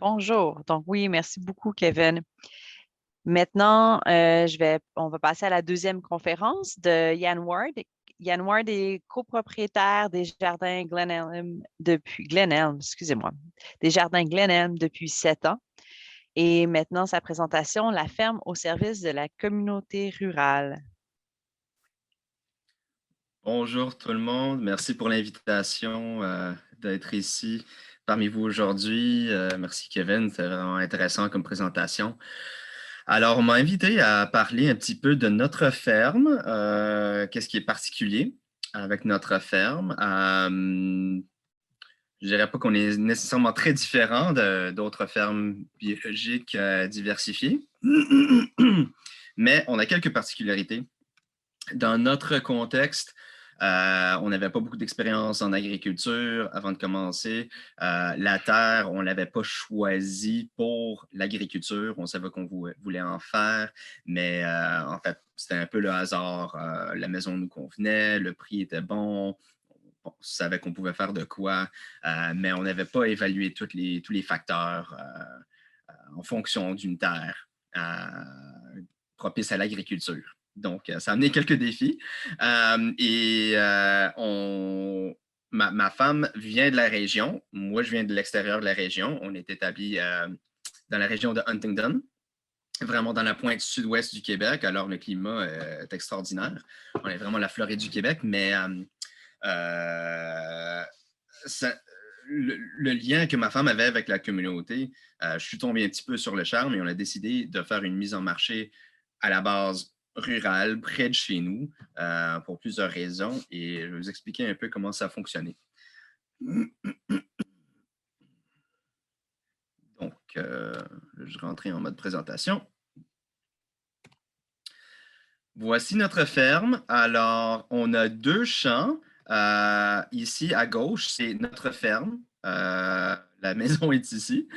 Bonjour. Donc oui, merci beaucoup, Kevin. Maintenant, on va passer à la deuxième conférence de Yann Ward. Yann Ward est copropriétaire des jardins Glen Elm, excusez-moi, des jardins Glen Elm depuis 7 ans. Et maintenant, sa présentation, la ferme au service de la communauté rurale. Bonjour tout le monde, merci pour l'invitation d'être ici parmi vous aujourd'hui. Merci Kevin, c'est vraiment intéressant comme présentation. Alors, on m'a invité à parler un petit peu de notre ferme, qu'est-ce qui est particulier avec notre ferme. Je dirais pas qu'on est nécessairement très différent d'autres fermes biologiques diversifiées, mais on a quelques particularités. Dans notre contexte, on n'avait pas beaucoup d'expérience en agriculture avant de commencer. La terre, on ne l'avait pas choisie pour l'agriculture. On savait qu'on voulait en faire, mais en fait, c'était un peu le hasard. La maison nous convenait, le prix était bon, on savait qu'on pouvait faire de quoi, mais on n'avait pas évalué tous les facteurs en fonction d'une terre propice à l'agriculture. Donc, ça a amené quelques défis. Ma femme vient de la région. Moi, je viens de l'extérieur de la région. On est établi dans la région de Huntingdon, vraiment dans la pointe sud-ouest du Québec. Alors, le climat est extraordinaire. On est vraiment la Floride du Québec, mais ça, le lien que ma femme avait avec la communauté, je suis tombé un petit peu sur le charme et on a décidé de faire une mise en marché à la base rurale, près de chez nous, pour plusieurs raisons. Et je vais vous expliquer un peu comment ça a fonctionné. Donc, je rentre en mode présentation. Voici notre ferme. Alors, on a 2 champs. Ici, à gauche, c'est notre ferme. La maison est ici.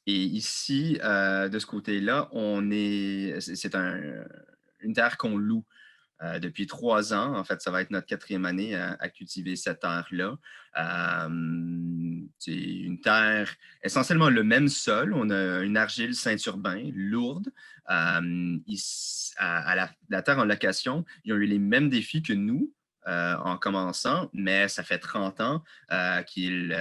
Et ici, de ce côté-là, c'est une terre qu'on loue depuis 3 ans. En fait, ça va être notre 4e année à cultiver cette terre-là. C'est une terre, essentiellement le même sol. On a une argile Saint-Urbain lourde. La terre en location, ils ont eu les mêmes défis que nous. En commençant, mais ça fait 30 ans qu'ils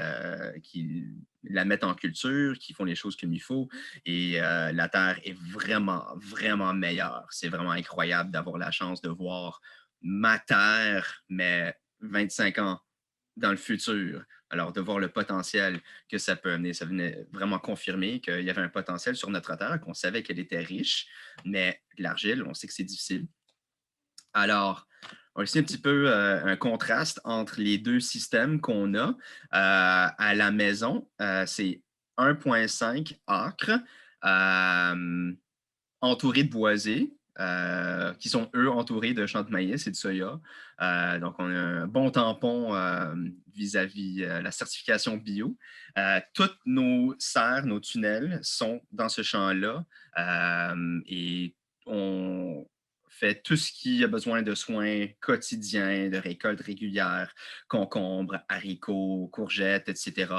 la mettent en culture, qu'ils font les choses comme il faut. Et la terre est vraiment, vraiment meilleure. C'est vraiment incroyable d'avoir la chance de voir ma terre, mais 25 ans dans le futur. Alors, de voir le potentiel que ça peut amener, ça venait vraiment confirmer qu'il y avait un potentiel sur notre terre, qu'on savait qu'elle était riche, mais l'argile, on sait que c'est difficile. Alors, on a ici un petit peu un contraste entre les 2 systèmes qu'on a à la maison. C'est 1,5 acres entourés de boisés, qui sont, eux, entourés de champs de maïs et de soya. Donc, on a un bon tampon vis-à-vis la certification bio. Toutes nos serres, nos tunnels sont dans ce champ-là et on fait tout ce qui a besoin de soins quotidiens, de récoltes régulières, concombres, haricots, courgettes, etc.,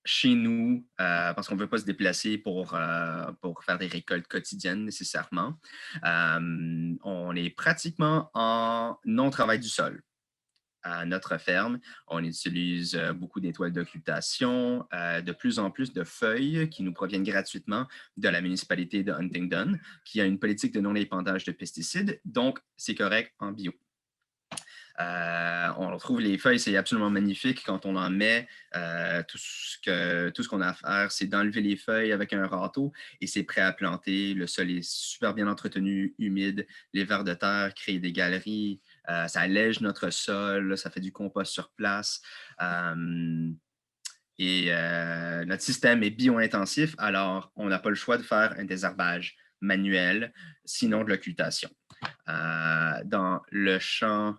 chez nous, parce qu'on ne veut pas se déplacer pour faire des récoltes quotidiennes nécessairement. On est pratiquement en non-travail du sol. À notre ferme, on utilise beaucoup d'étoiles d'occultation, de plus en plus de feuilles qui nous proviennent gratuitement de la municipalité de Huntingdon, qui a une politique de non-épandage de pesticides, donc c'est correct en bio. On retrouve les feuilles, c'est absolument magnifique quand on en met. Tout ce qu'on a à faire, c'est d'enlever les feuilles avec un râteau et c'est prêt à planter. Le sol est super bien entretenu, humide. Les vers de terre créent des galeries. Ça allège notre sol, ça fait du compost sur place. Notre système est bio-intensif, alors on n'a pas le choix de faire un désherbage manuel, sinon de l'occultation. Dans le champ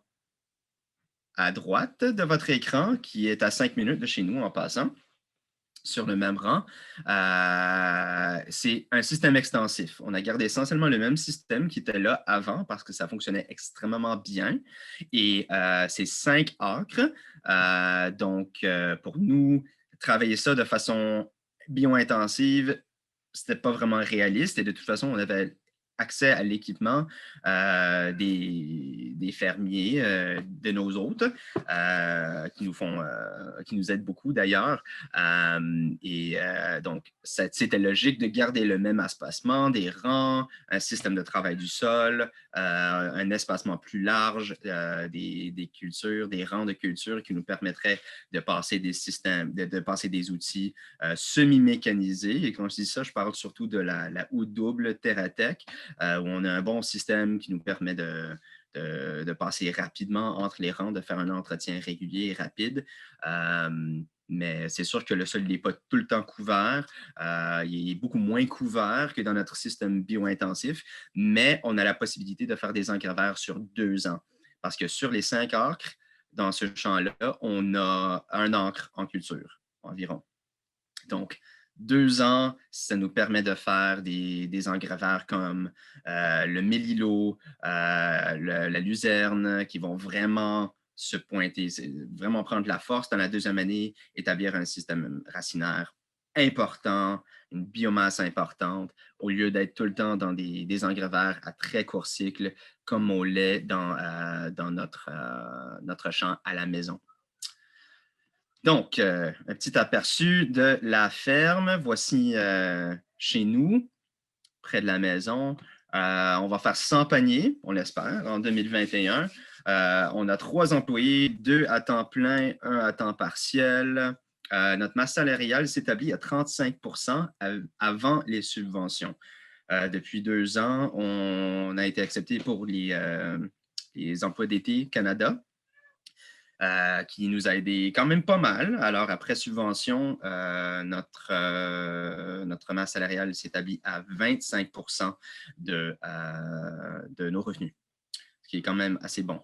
à droite de votre écran, qui est à 5 minutes de chez nous en passant, sur le même rang, c'est un système extensif. On a gardé essentiellement le même système qui était là avant parce que ça fonctionnait extrêmement bien. Et c'est 5 acres. Donc, pour nous, travailler ça de façon bio-intensive, c'était pas vraiment réaliste et de toute façon, on avait accès à l'équipement des fermiers de nos hôtes qui nous aident beaucoup d'ailleurs. Donc, c'était logique de garder le même espacement des rangs, un système de travail du sol, un espacement plus large des cultures, des rangs de cultures qui nous permettraient de passer des systèmes, de passer des outils semi-mécanisés. Et quand je dis ça, je parle surtout de la houe double TerraTech, où on a un bon système qui nous permet de passer rapidement entre les rangs, de faire un entretien régulier et rapide. Mais c'est sûr que le sol n'est pas tout le temps couvert. Il est beaucoup moins couvert que dans notre système bio-intensif, mais on a la possibilité de faire des engraveurs sur 2 ans. Parce que sur les 5 acres, dans ce champ-là, on a un acre en culture environ. Donc, 2 ans, ça nous permet de faire des engraveurs comme le mélilo, la luzerne, qui vont vraiment se pointer, vraiment prendre de la force dans la 2e année, établir un système racinaire important, une biomasse importante, au lieu d'être tout le temps dans des engraveurs à très court cycle, comme on l'est dans notre champ à la maison. Donc, un petit aperçu de la ferme. Voici chez nous, près de la maison. On va faire 100 paniers, on l'espère, en 2021. On a 3 employés, 2 à temps plein, 1 à temps partiel. Notre masse salariale s'établit à 35 avant les subventions. Depuis 2 ans, on a été accepté pour les emplois d'été Canada. Qui nous a aidé quand même pas mal. Alors, après subvention, notre masse salariale s'établit à 25 de nos revenus, ce qui est quand même assez bon.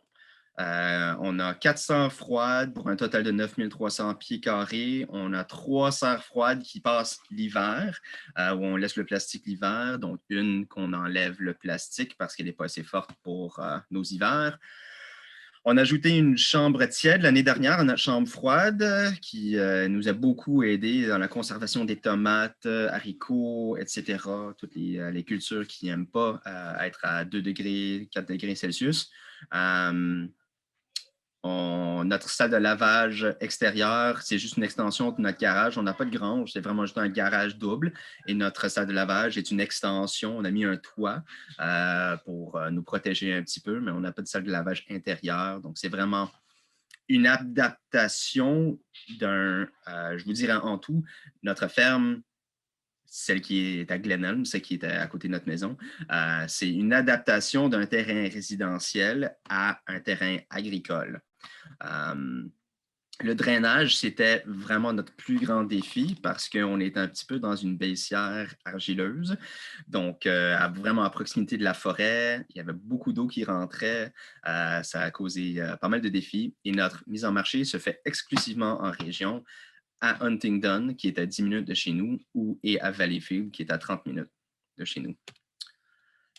On a 4 serres froides pour un total de 9300 pieds carrés. On a 3 serres froides qui passent l'hiver, où on laisse le plastique l'hiver, donc une qu'on enlève le plastique parce qu'elle n'est pas assez forte pour nos hivers. On a ajouté une chambre tiède l'année dernière à notre chambre froide qui nous a beaucoup aidé dans la conservation des tomates, haricots, etc. Toutes les cultures qui n'aiment pas être à 2 degrés, 4 degrés Celsius. Notre salle de lavage extérieure, c'est juste une extension de notre garage. On n'a pas de grange, c'est vraiment juste un garage double. Et notre salle de lavage est une extension. On a mis un toit pour nous protéger un petit peu, mais on n'a pas de salle de lavage intérieure. Donc, c'est vraiment une adaptation je vous dirais en tout, notre ferme, celle qui est à Glenelm, celle qui est à côté de notre maison, c'est une adaptation d'un terrain résidentiel à un terrain agricole. Le drainage, c'était vraiment notre plus grand défi parce qu'on est un petit peu dans une baissière argileuse. Donc, vraiment à proximité de la forêt, il y avait beaucoup d'eau qui rentrait. Ça a causé pas mal de défis. Et notre mise en marché se fait exclusivement en région, à Huntingdon, qui est à 10 minutes de chez nous, et à Valleyfield, qui est à 30 minutes de chez nous.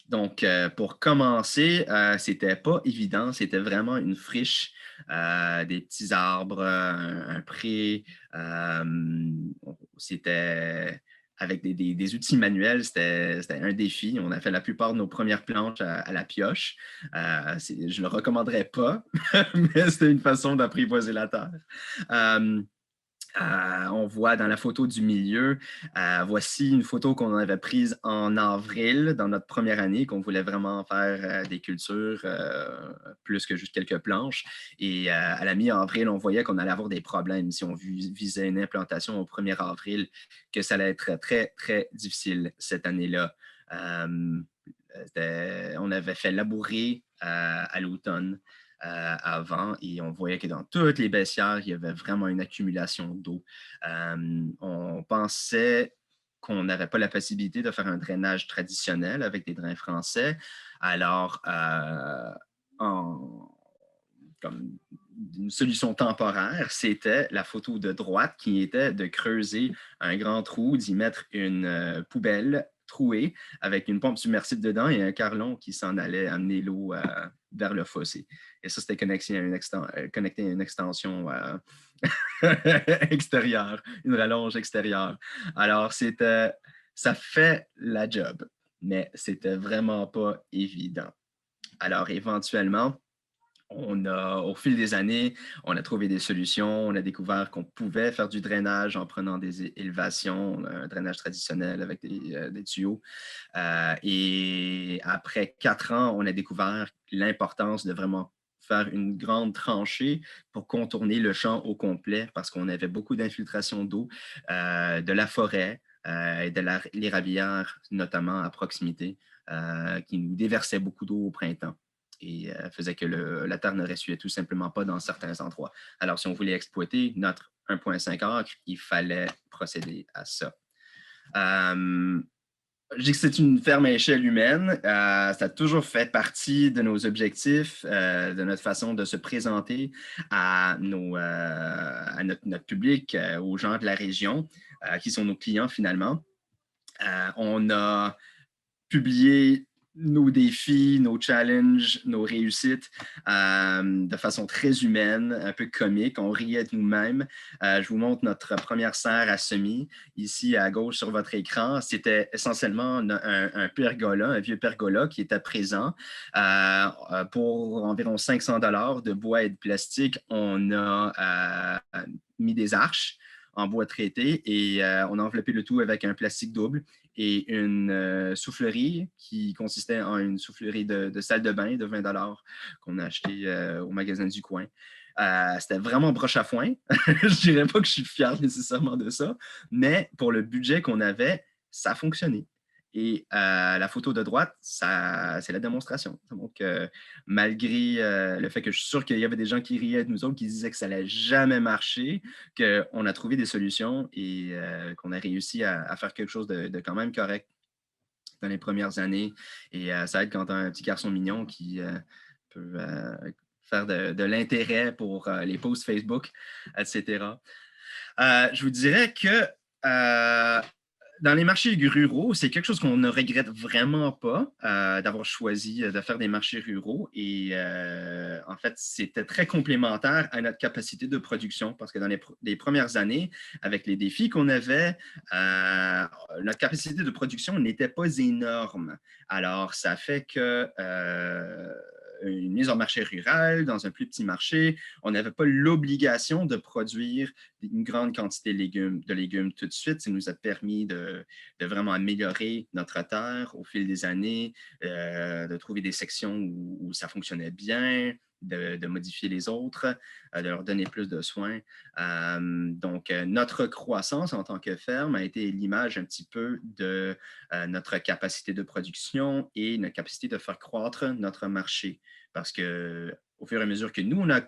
Donc, pour commencer, c'était pas évident. C'était vraiment une friche, des petits arbres, un pré. C'était avec des outils manuels, c'était un défi. On a fait la plupart de nos premières planches à la pioche. Je ne le recommanderais pas, mais c'était une façon d'apprivoiser la terre. On voit dans la photo du milieu, voici une photo qu'on avait prise en avril dans notre première année, qu'on voulait vraiment faire des cultures plus que juste quelques planches. Et à la mi-avril, on voyait qu'on allait avoir des problèmes si on visait une implantation au 1er avril, que ça allait être très, très difficile cette année-là. On avait fait labourer à l'automne. Avant et on voyait que dans toutes les baissières, il y avait vraiment une accumulation d'eau. On pensait qu'on n'avait pas la possibilité de faire un drainage traditionnel avec des drains français. Alors, comme une solution temporaire, c'était la photo de droite qui était de creuser un grand trou, d'y mettre une poubelle trouée avec une pompe submersible dedans et un carlon qui s'en allait amener l'eau vers le fossé. Et ça, c'était connecté à une extension extérieure, une rallonge extérieure. Alors, ça fait la job, mais c'était vraiment pas évident. Alors, éventuellement, au fil des années, on a trouvé des solutions. On a découvert qu'on pouvait faire du drainage en prenant des élévations, un drainage traditionnel avec des tuyaux. Et après 4 ans, on a découvert l'importance de vraiment faire une grande tranchée pour contourner le champ au complet parce qu'on avait beaucoup d'infiltration d'eau de la forêt et de l'érablière, notamment à proximité, qui nous déversait beaucoup d'eau au printemps et faisait que la terre ne ressuyait tout simplement pas dans certains endroits. Alors, si on voulait exploiter notre 1,5 acre, il fallait procéder à ça. Je dis que c'est une ferme à échelle humaine. Ça a toujours fait partie de nos objectifs, de notre façon de se présenter à notre public, aux gens de la région, qui sont nos clients finalement. On a publié nos défis, nos challenges, nos réussites de façon très humaine, un peu comique. On riait de nous-mêmes. Je vous montre notre première serre à semis, ici à gauche sur votre écran. C'était essentiellement un pergola, un vieux pergola qui était présent. Pour environ 500 $ de bois et de plastique, on a mis des arches en bois traité et on a enveloppé le tout avec un plastique double et une soufflerie qui consistait en une soufflerie de salle de bain de 20 $ qu'on a acheté au magasin du coin. C'était vraiment broche à foin. Je ne dirais pas que je suis fier nécessairement de ça, mais pour le budget qu'on avait, ça fonctionnait. Et la photo de droite, c'est la démonstration. Donc, malgré le fait que je suis sûr qu'il y avait des gens qui riaient de nous autres, qui disaient que ça n'allait jamais marcher, qu'on a trouvé des solutions et qu'on a réussi à faire quelque chose de quand même correct dans les premières années. Et ça aide quand tu as un petit garçon mignon qui peut faire de l'intérêt pour les posts Facebook, etc. Je vous dirais que dans les marchés ruraux, c'est quelque chose qu'on ne regrette vraiment pas d'avoir choisi de faire des marchés ruraux. Et en fait, c'était très complémentaire à notre capacité de production parce que dans les premières années, avec les défis qu'on avait, notre capacité de production n'était pas énorme. Alors, ça fait que une mise en marché rural, dans un plus petit marché, on n'avait pas l'obligation de produire une grande quantité de légumes tout de suite. Ça nous a permis de vraiment améliorer notre terre au fil des années, de trouver des sections où ça fonctionnait bien, de modifier les autres, de leur donner plus de soins. Donc, notre croissance en tant que ferme a été l'image un petit peu de notre capacité de production et notre capacité de faire croître notre marché. Parce qu'au fur et à mesure que nous, on a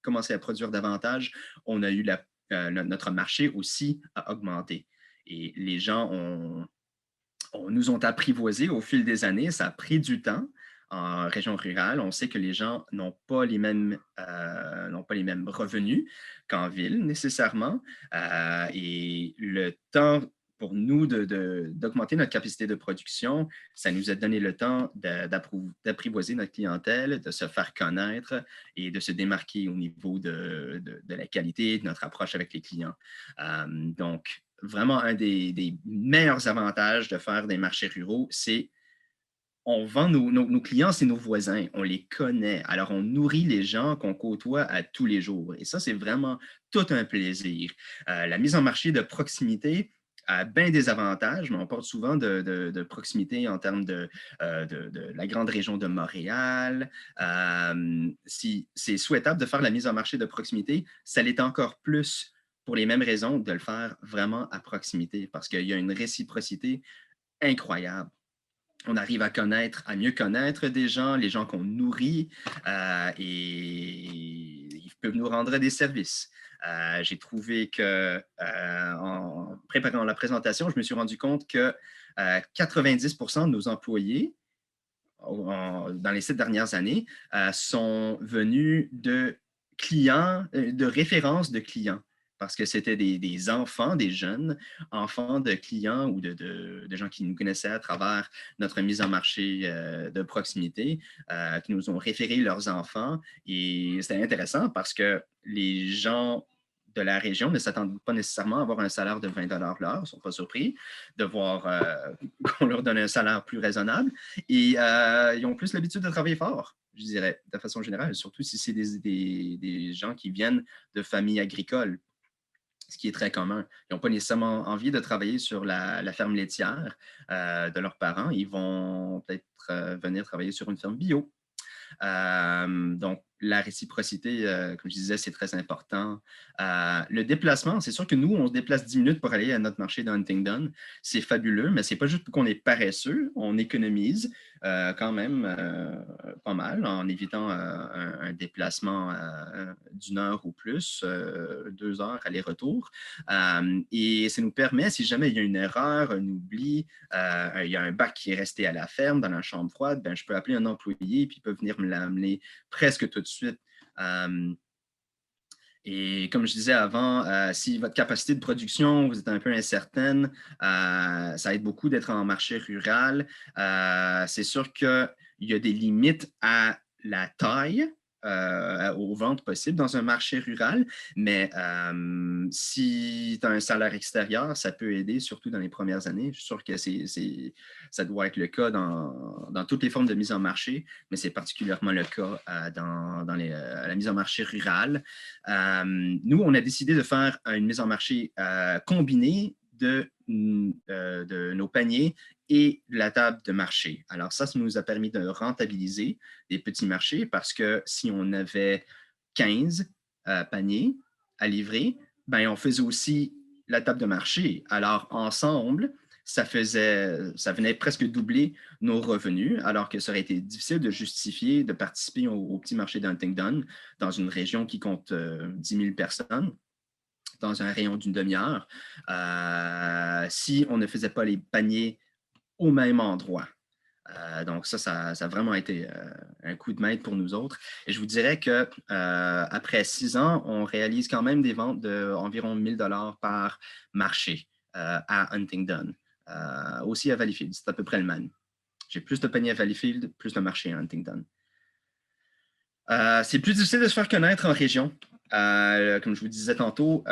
commencé à produire davantage, on a eu notre marché aussi a augmenté. Et les gens nous ont apprivoisés au fil des années. Ça a pris du temps en région rurale. On sait que les gens n'ont pas les mêmes revenus qu'en ville nécessairement. Et le temps pour nous d'augmenter notre capacité de production, ça nous a donné le temps d'apprivoiser notre clientèle, de se faire connaître et de se démarquer au niveau de la qualité de notre approche avec les clients. Donc, vraiment, un des meilleurs avantages de faire des marchés ruraux, c'est on vend nos clients, c'est nos voisins, on les connaît. Alors, on nourrit les gens qu'on côtoie à tous les jours. Et ça, c'est vraiment tout un plaisir. La mise en marché de proximité a bien des avantages, mais on parle souvent de proximité en termes de la grande région de Montréal. Si c'est souhaitable de faire la mise en marché de proximité, ça l'est encore plus pour les mêmes raisons de le faire vraiment à proximité, parce qu'il y a une réciprocité incroyable. On arrive à mieux connaître des gens, les gens qu'on nourrit, et ils peuvent nous rendre des services. J'ai trouvé que, en préparant la présentation, je me suis rendu compte que 90% de nos employés, dans les 7 dernières années, sont venus de clients, de références de clients. parce que c'était des enfants, des jeunes enfants de clients ou de gens qui nous connaissaient à travers notre mise en marché de proximité, qui nous ont référé leurs enfants. Et c'était intéressant parce que les gens de la région ne s'attendent pas nécessairement à avoir un salaire de 20 l'heure. Ils ne sont pas surpris de voir qu'on leur donne un salaire plus raisonnable. Et ils ont plus l'habitude de travailler fort, je dirais, de façon générale, surtout si c'est des gens qui viennent de familles agricoles, ce qui est très commun. Ils n'ont pas nécessairement envie de travailler sur la ferme laitière de leurs parents. Ils vont peut-être venir travailler sur une ferme bio. Donc, la réciprocité, comme je disais, c'est très important. Le déplacement, c'est sûr que nous, on se déplace 10 minutes pour aller à notre marché de Huntingdon. C'est fabuleux, mais ce n'est pas juste qu'on est paresseux, on économise quand même pas mal en évitant un déplacement d'une heure ou plus, 2 heures aller-retour. Et ça nous permet, si jamais il y a une erreur, un oubli, il y a un bac qui est resté à la ferme dans la chambre froide, ben, je peux appeler un employé puis il peut venir me l'amener presque tout de suite. Et comme je disais avant, si votre capacité de production, vous êtes un peu incertaine, ça aide beaucoup d'être en marché rural. C'est sûr qu'il y a des limites à la taille aux ventes possibles dans un marché rural, mais si tu as un salaire extérieur, ça peut aider, surtout dans les premières années. Je suis sûr que ça doit être le cas dans toutes les formes de mise en marché, mais c'est particulièrement le cas dans la mise en marché rurale. Nous, on a décidé de faire une mise en marché combinée de nos paniers et de la table de marché. Alors ça nous a permis de rentabiliser des petits marchés parce que si on avait 15 paniers à livrer, ben, on faisait aussi la table de marché. Alors ensemble, ça venait presque doubler nos revenus, alors que ça aurait été difficile de justifier de participer au petit marché d'Huntingdon dans une région qui compte 10 000 personnes dans un rayon d'une demi-heure, si on ne faisait pas les paniers au même endroit. Donc ça a vraiment été un coup de maître pour nous autres. Et je vous dirais qu'après 6 ans, on réalise quand même des ventes d'environ 1 000 $ par marché à Huntingdon. Aussi à Valleyfield, c'est à peu près le même. J'ai plus de paniers à Valleyfield, plus de marchés à Huntingdon. C'est plus difficile de se faire connaître en région. Comme je vous disais tantôt,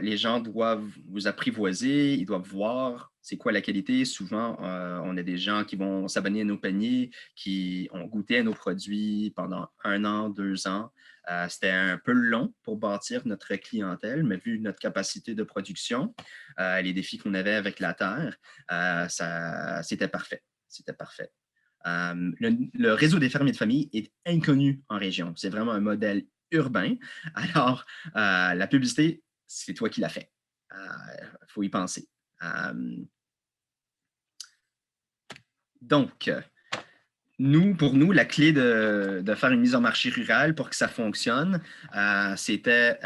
les gens doivent vous apprivoiser, ils doivent voir c'est quoi la qualité. Souvent, on a des gens qui vont s'abonner à nos paniers, qui ont goûté à nos produits pendant 1 an, 2 ans. C'était un peu long pour bâtir notre clientèle, mais vu notre capacité de production, les défis qu'on avait avec la terre, c'était parfait. C'était parfait. Le réseau des fermiers de famille est inconnu en région. C'est vraiment un modèle urbain. Alors, la publicité, c'est toi qui l'as fait. Il faut y penser. Donc, pour nous, la clé de faire une mise en marché rurale pour que ça fonctionne, c'était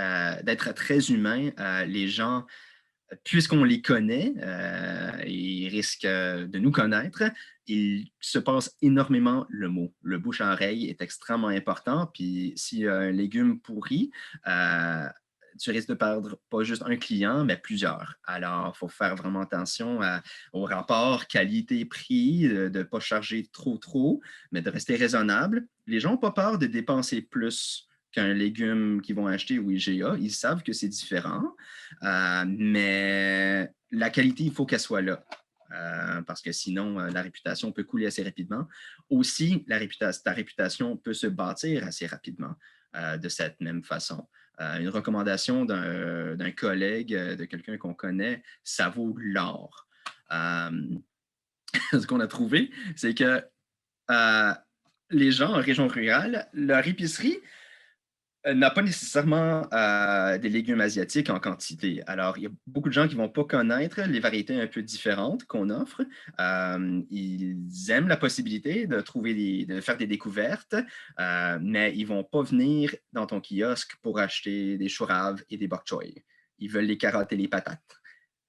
d'être très humain. Les gens, puisqu'on les connaît, ils risquent de nous connaître, il se passe énormément le mot. Le bouche à oreille est extrêmement important. Puis s'il y a un légume pourri, tu risques de perdre pas juste un client, mais plusieurs. Alors, il faut faire vraiment attention au rapport qualité-prix, de ne pas charger trop, mais de rester raisonnable. Les gens n'ont pas peur de dépenser plus qu'un légume qu'ils vont acheter au IGA. Ils savent que c'est différent, mais la qualité, il faut qu'elle soit là. Parce que sinon, la réputation peut couler assez rapidement. Aussi, ta réputation peut se bâtir assez rapidement de cette même façon. Une recommandation d'un collègue, de quelqu'un qu'on connaît, ça vaut l'or. Ce qu'on a trouvé, c'est que les gens en région rurale, leur épicerie n'a pas nécessairement des légumes asiatiques en quantité. Alors, il y a beaucoup de gens qui ne vont pas connaître les variétés un peu différentes qu'on offre. Ils aiment la possibilité de faire des découvertes, mais ils ne vont pas venir dans ton kiosque pour acheter des choux raves et des bok choy. Ils veulent les carottes et les patates.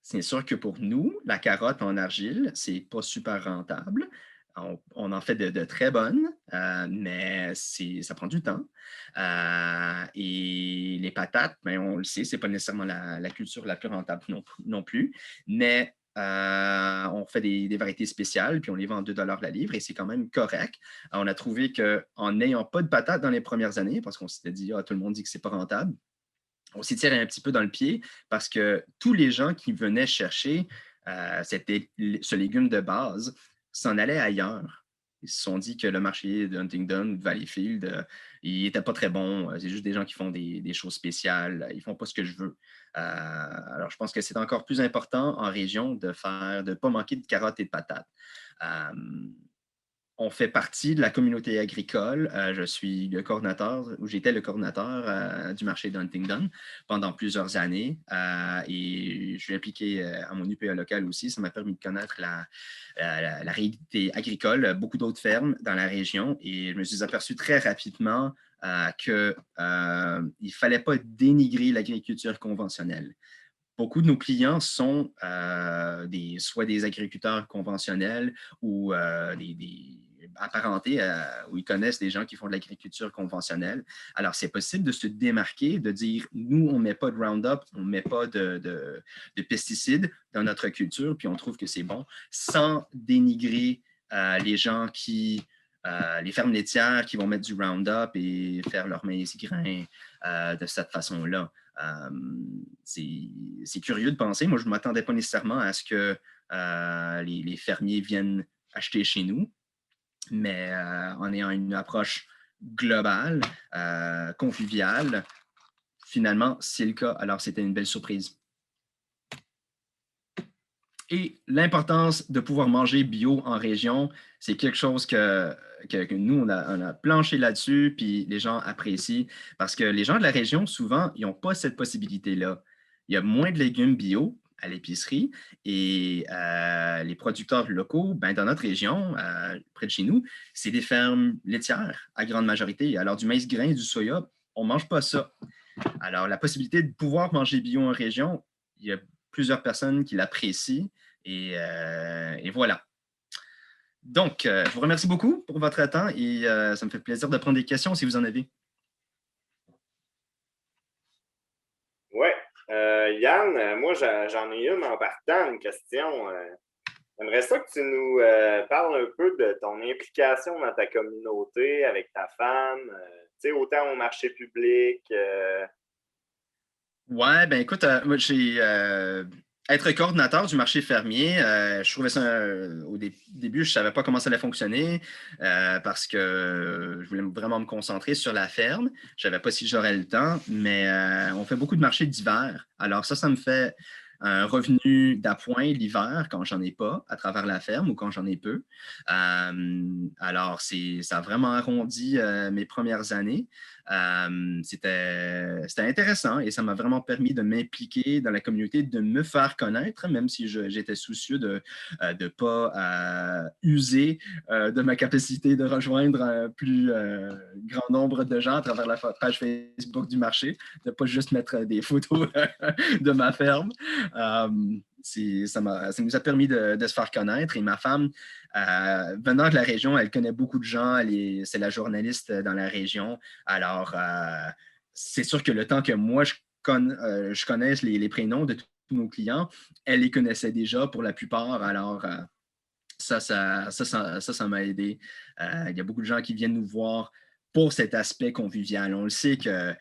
C'est sûr que pour nous, la carotte en argile, ce n'est pas super rentable. On en fait de très bonnes, mais ça prend du temps. Et les patates, ben, on le sait, ce n'est pas nécessairement la culture la plus rentable non plus, mais on fait des variétés spéciales, puis on les vend à 2 la livre, et c'est quand même correct. On a trouvé qu'en n'ayant pas de patates dans les premières années, parce qu'on s'était dit, tout le monde dit que ce n'est pas rentable, on s'y tire un petit peu dans le pied parce que tous les gens qui venaient chercher ce légume de base s'en allaient ailleurs. Ils se sont dit que le marché de Huntingdon ou de Valleyfield, il n'était pas très bon. C'est juste des gens qui font des choses spéciales. Ils ne font pas ce que je veux. Alors, je pense que c'est encore plus important en région de ne pas manquer de carottes et de patates. On fait partie de la communauté agricole. Je suis le coordinateur, ou j'étais le coordinateur du marché d'Huntingdon pendant plusieurs années. Et je suis impliqué à mon UPA local aussi. Ça m'a permis de connaître la réalité agricole, beaucoup d'autres fermes dans la région. Et je me suis aperçu très rapidement qu'il ne fallait pas dénigrer l'agriculture conventionnelle. Beaucoup de nos clients sont soit des agriculteurs conventionnels ou apparentés où ils connaissent des gens qui font de l'agriculture conventionnelle. Alors, c'est possible de se démarquer, de dire, nous, on ne met pas de Roundup, on ne met pas de pesticides dans notre culture, puis on trouve que c'est bon, sans dénigrer les gens les fermes laitières qui vont mettre du Roundup et faire leur maïs grain de cette façon-là. C'est curieux de penser. Moi, je ne m'attendais pas nécessairement à ce que les fermiers viennent acheter chez nous, mais en ayant une approche globale, conviviale, finalement, c'est le cas. Alors, c'était une belle surprise. Et l'importance de pouvoir manger bio en région, c'est quelque chose que nous, on a planché là-dessus, puis les gens apprécient, parce que les gens de la région, souvent, ils n'ont pas cette possibilité-là. Il y a moins de légumes bio à l'épicerie, et les producteurs locaux, ben, dans notre région, près de chez nous, c'est des fermes laitières à grande majorité. Alors, du maïs grain et du soya, on ne mange pas ça. Alors, la possibilité de pouvoir manger bio en région, il y a plusieurs personnes qui l'apprécient, et voilà. Donc, je vous remercie beaucoup pour votre temps, et ça me fait plaisir de prendre des questions si vous en avez. Oui. Yann, moi, j'en ai une en partant, une question. J'aimerais ça que tu nous parles un peu de ton implication dans ta communauté avec ta femme, tu sais, autant au marché public. Ouais, ben écoute, moi, être coordinateur du marché fermier, je trouvais ça, au début, je ne savais pas comment ça allait fonctionner parce que je voulais vraiment me concentrer sur la ferme. Je ne savais pas si j'aurais le temps, mais on fait beaucoup de marchés d'hiver. Alors ça me fait un revenu d'appoint l'hiver quand j'en ai pas à travers la ferme ou quand j'en ai peu. Alors, ça a vraiment arrondi mes premières années. C'était intéressant et ça m'a vraiment permis de m'impliquer dans la communauté, de me faire connaître, même si j'étais soucieux de ne pas user de ma capacité de rejoindre un plus grand nombre de gens à travers la page Facebook du marché, de ne pas juste mettre des photos de ma ferme. Ça nous a permis de se faire connaître, et ma femme, venant de la région, elle connaît beaucoup de gens, c'est la journaliste dans la région. Alors, c'est sûr que le temps que moi, je connaisse les prénoms de tous nos clients, elle les connaissait déjà pour la plupart. Alors, ça m'a aidé. Il y a beaucoup de gens qui viennent nous voir pour cet aspect convivial. On le sait que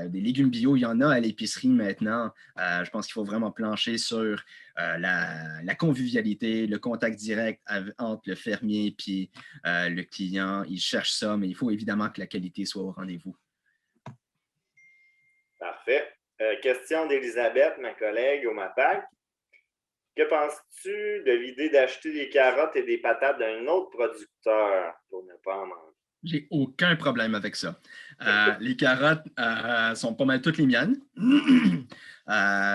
des légumes bio, il y en a à l'épicerie maintenant. Je pense qu'il faut vraiment plancher sur la convivialité, le contact direct entre le fermier et le client. Ils cherchent ça, mais il faut évidemment que la qualité soit au rendez-vous. Parfait. Question d'Elisabeth, ma collègue au MAPAC. Que penses-tu de l'idée d'acheter des carottes et des patates d'un autre producteur pour ne pas en manger? J'ai aucun problème avec ça. Les carottes sont pas mal toutes les miennes,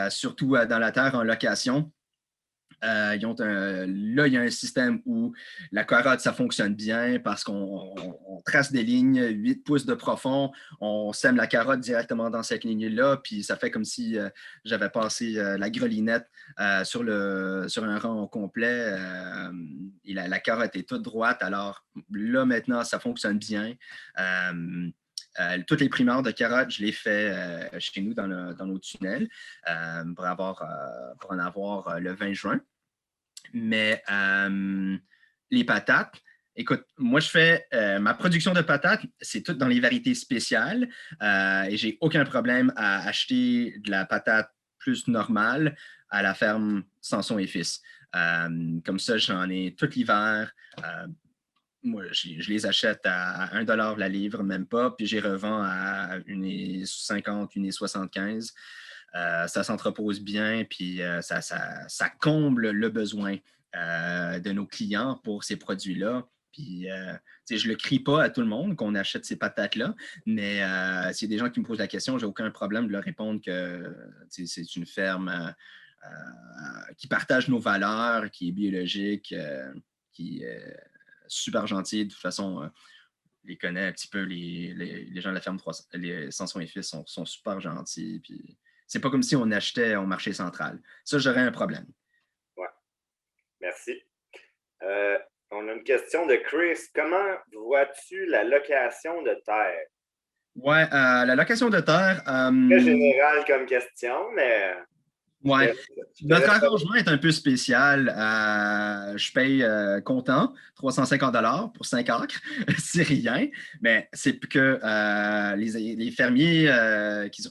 surtout dans la terre en location. Là, il y a un système où la carotte, ça fonctionne bien parce qu'on trace des lignes 8 pouces de profond, on sème la carotte directement dans cette ligne-là, puis ça fait comme si j'avais passé la grelinette sur un rang complet et la carotte est toute droite. Alors là, maintenant, ça fonctionne bien. Toutes les primeurs de carottes, je les fais chez nous dans nos tunnels pour en avoir le 20 juin. Mais les patates, écoute, moi, je fais ma production de patates, c'est tout dans les variétés spéciales et j'ai aucun problème à acheter de la patate plus normale à la ferme Samson et Fils. Comme ça, j'en ai tout l'hiver. Moi, je les achète à 1 $ la livre, même pas, puis je les revends à 1,50 $, 1,75 $. Ça s'entrepose bien, puis ça comble le besoin de nos clients pour ces produits-là. Puis, je ne le crie pas à tout le monde qu'on achète ces patates-là, mais s'il y a des gens qui me posent la question, j'ai aucun problème de leur répondre que c'est une ferme qui partage nos valeurs, qui est biologique, qui est super gentil. De toute façon, les connais un petit peu, les gens de la ferme les Samson et Fils sont super gentils. Puis c'est pas comme si on achetait au marché central. Ça, j'aurais un problème. Ouais. Merci. On a une question de Chris. Comment vois-tu la location de terre? Ouais, la location de terre. Très général comme question, mais. Ouais. Notre arrangement est un peu spécial. Je paye comptant 350 $ pour 5 acres. C'est rien, mais c'est que les fermiers,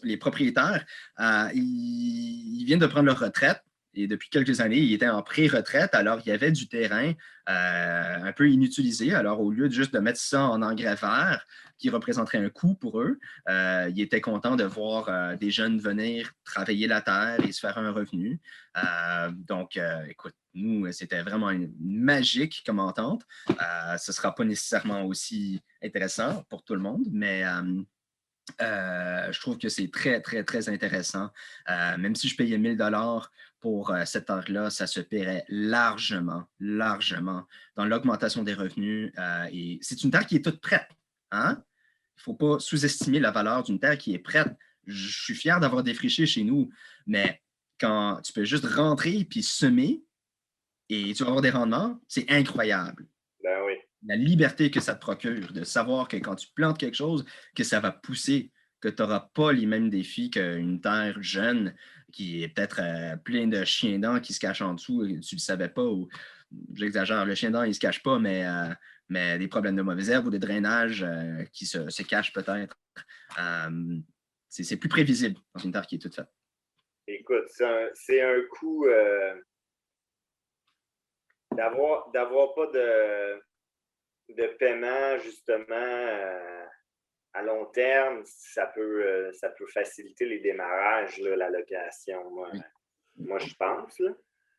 les propriétaires, ils viennent de prendre leur retraite. Et depuis quelques années, ils étaient en pré-retraite, alors il y avait du terrain un peu inutilisé. Alors, au lieu de juste de mettre ça en engrais vert, qui représenterait un coût pour eux, ils étaient contents de voir des jeunes venir travailler la terre et se faire un revenu. Donc, écoute, nous, c'était vraiment magique comme entente. Ce ne sera pas nécessairement aussi intéressant pour tout le monde, mais je trouve que c'est très, très, très intéressant. Même si je payais 1 000 $ pour cette terre-là, ça se paierait largement, largement dans l'augmentation des revenus. Et c'est une terre qui est toute prête. Hein? Il ne faut pas sous-estimer la valeur d'une terre qui est prête. Je suis fier d'avoir défriché chez nous, mais quand tu peux juste rentrer puis semer et tu vas avoir des rendements, c'est incroyable. Ben oui. La liberté que ça te procure de savoir que quand tu plantes quelque chose, que ça va pousser, que tu n'auras pas les mêmes défis qu'une terre jeune qui est peut-être plein de chiens dents qui se cachent en dessous et tu ne le savais pas. Ou, j'exagère, le chien dent, il ne se cache pas, mais des problèmes de mauvaise herbe ou de drainage qui se cachent peut-être. C'est plus prévisible dans une terre qui est toute faite. Écoute, c'est un coup d'avoir pas de paiement, justement, à long terme, ça peut faciliter les démarrages, là, la location. Moi, je pense. Là.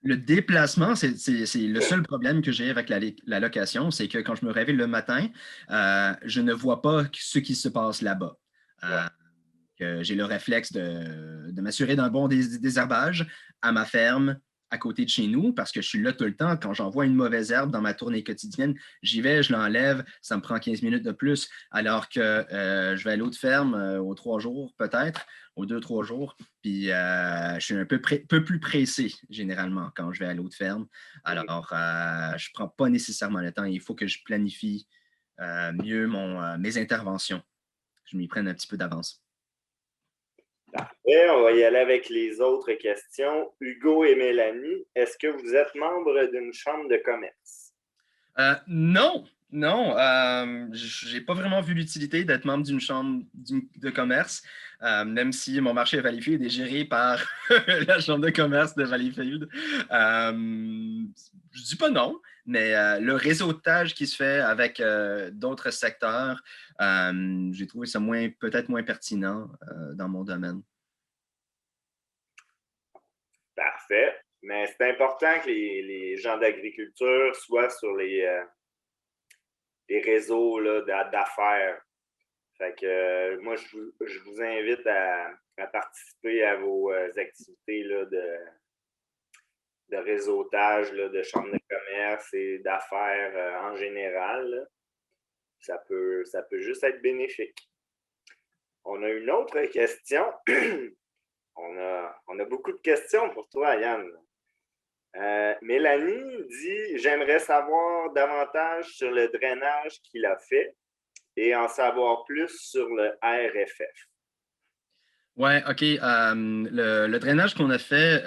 Le déplacement, c'est le seul problème que j'ai avec la location, c'est que quand je me réveille le matin, je ne vois pas ce qui se passe là-bas. J'ai le réflexe de m'assurer d'un bon désherbage à ma ferme, à côté de chez nous, parce que je suis là tout le temps. Quand j'en vois une mauvaise herbe dans ma tournée quotidienne, j'y vais, je l'enlève, ça me prend 15 minutes de plus, alors que je vais à l'autre ferme aux 3 jours, peut-être, aux 2-3 jours, puis je suis un peu plus pressé, généralement, quand je vais à l'autre ferme. Alors, je ne prends pas nécessairement le temps. Il faut que je planifie mieux mes interventions. Je m'y prenne un petit peu d'avance. Parfait. On va y aller avec les autres questions. Hugo et Mélanie, est-ce que vous êtes membre d'une chambre de commerce? Non. Je n'ai pas vraiment vu l'utilité d'être membre d'une chambre de commerce, même si mon marché à Valleyfield est géré par la chambre de commerce de Valleyfield. Je ne dis pas non, mais le réseautage qui se fait avec d'autres secteurs, j'ai trouvé ça peut-être moins pertinent dans mon domaine. Parfait. Mais c'est important que les gens d'agriculture soient sur les réseaux là, d'affaires. Fait que moi, je vous invite à participer à vos activités là, de réseautage là, de chambres de commerce et d'affaires en général, là, ça peut juste être bénéfique. On a une autre question. on a beaucoup de questions pour toi, Yann. Mélanie dit « J'aimerais savoir davantage sur le drainage qu'il a fait et en savoir plus sur le RFF. » Oui, OK. Le drainage qu'on a fait,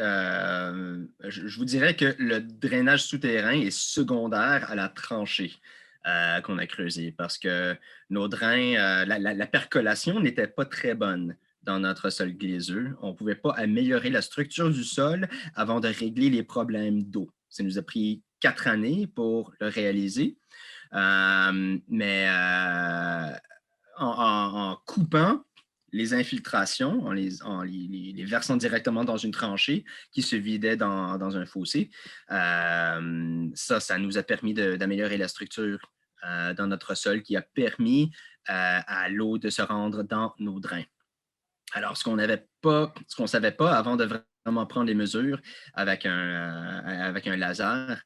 je vous dirais que le drainage souterrain est secondaire à la tranchée qu'on a creusée parce que nos drains, la percolation n'était pas très bonne dans notre sol glaiseux. On ne pouvait pas améliorer la structure du sol avant de régler les problèmes d'eau. Ça nous a pris 4 années pour le réaliser. Mais en coupant les infiltrations, en les versant directement dans une tranchée qui se vidait dans un fossé, ça nous a permis d'améliorer la structure dans notre sol qui a permis à l'eau de se rendre dans nos drains. Alors, ce qu'on ne savait pas avant de vraiment prendre les mesures avec un laser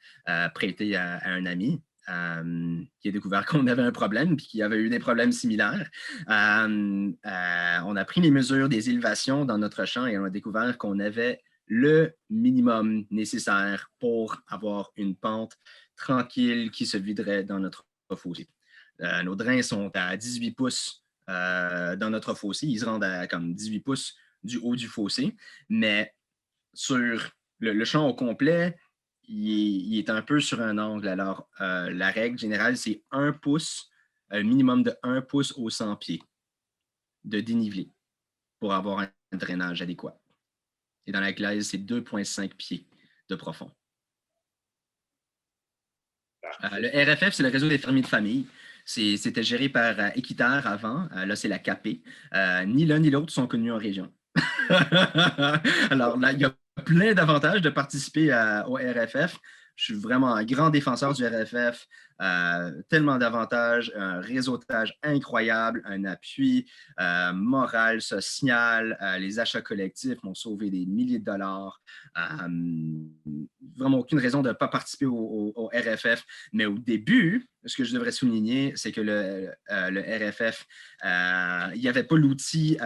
prêté à un ami, qui a découvert qu'on avait un problème et qui avait eu des problèmes similaires. On a pris les mesures des élévations dans notre champ et on a découvert qu'on avait le minimum nécessaire pour avoir une pente tranquille qui se viderait dans notre fossé. Nos drains sont à 18 pouces dans notre fossé. Ils se rendent à comme 18 pouces du haut du fossé, mais sur le champ au complet, il est un peu sur un angle. Alors, la règle générale, c'est 1 pouce, un minimum de 1 pouce au 100 pieds de dénivelé pour avoir un drainage adéquat. Et dans la glaise, c'est 2,5 pieds de profond. Le RFF, c'est le réseau des fermiers de famille. C'était géré par Équiterre avant. Là, c'est la CAP. Ni l'un ni l'autre sont connus en région. Alors là, il y a plein d'avantages de participer au RFF. Je suis vraiment un grand défenseur du RFF. Tellement d'avantages, un réseautage incroyable, un appui moral, social. Les achats collectifs m'ont sauvé des milliers de dollars. Vraiment aucune raison de ne pas participer au RFF. Mais au début, ce que je devrais souligner, c'est que le RFF, il n'y avait pas l'outil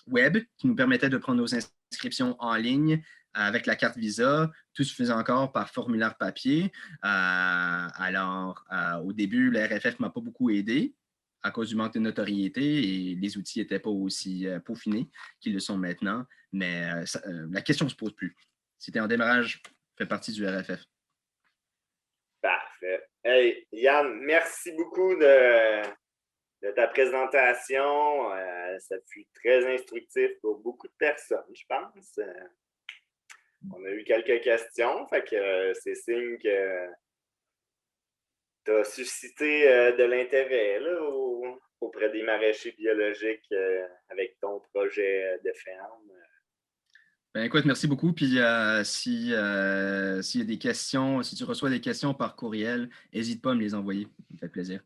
web qui nous permettait de prendre nos inscriptions en ligne avec la carte Visa. Tout se faisait encore par formulaire papier. Alors, au début, le RFF ne m'a pas beaucoup aidé à cause du manque de notoriété et les outils n'étaient pas aussi peaufinés qu'ils le sont maintenant. Mais la question ne se pose plus. Si tu es en démarrage, fais partie du RFF. Parfait. Hey, Yann, merci beaucoup de ta présentation. Ça fut très instructif pour beaucoup de personnes, je pense. On a eu quelques questions, fait que c'est signe que tu as suscité de l'intérêt auprès des maraîchers biologiques avec ton projet de ferme. Ben, écoute, merci beaucoup. Puis s'il y a des questions, si tu reçois des questions par courriel, n'hésite pas à me les envoyer. Ça me fait plaisir.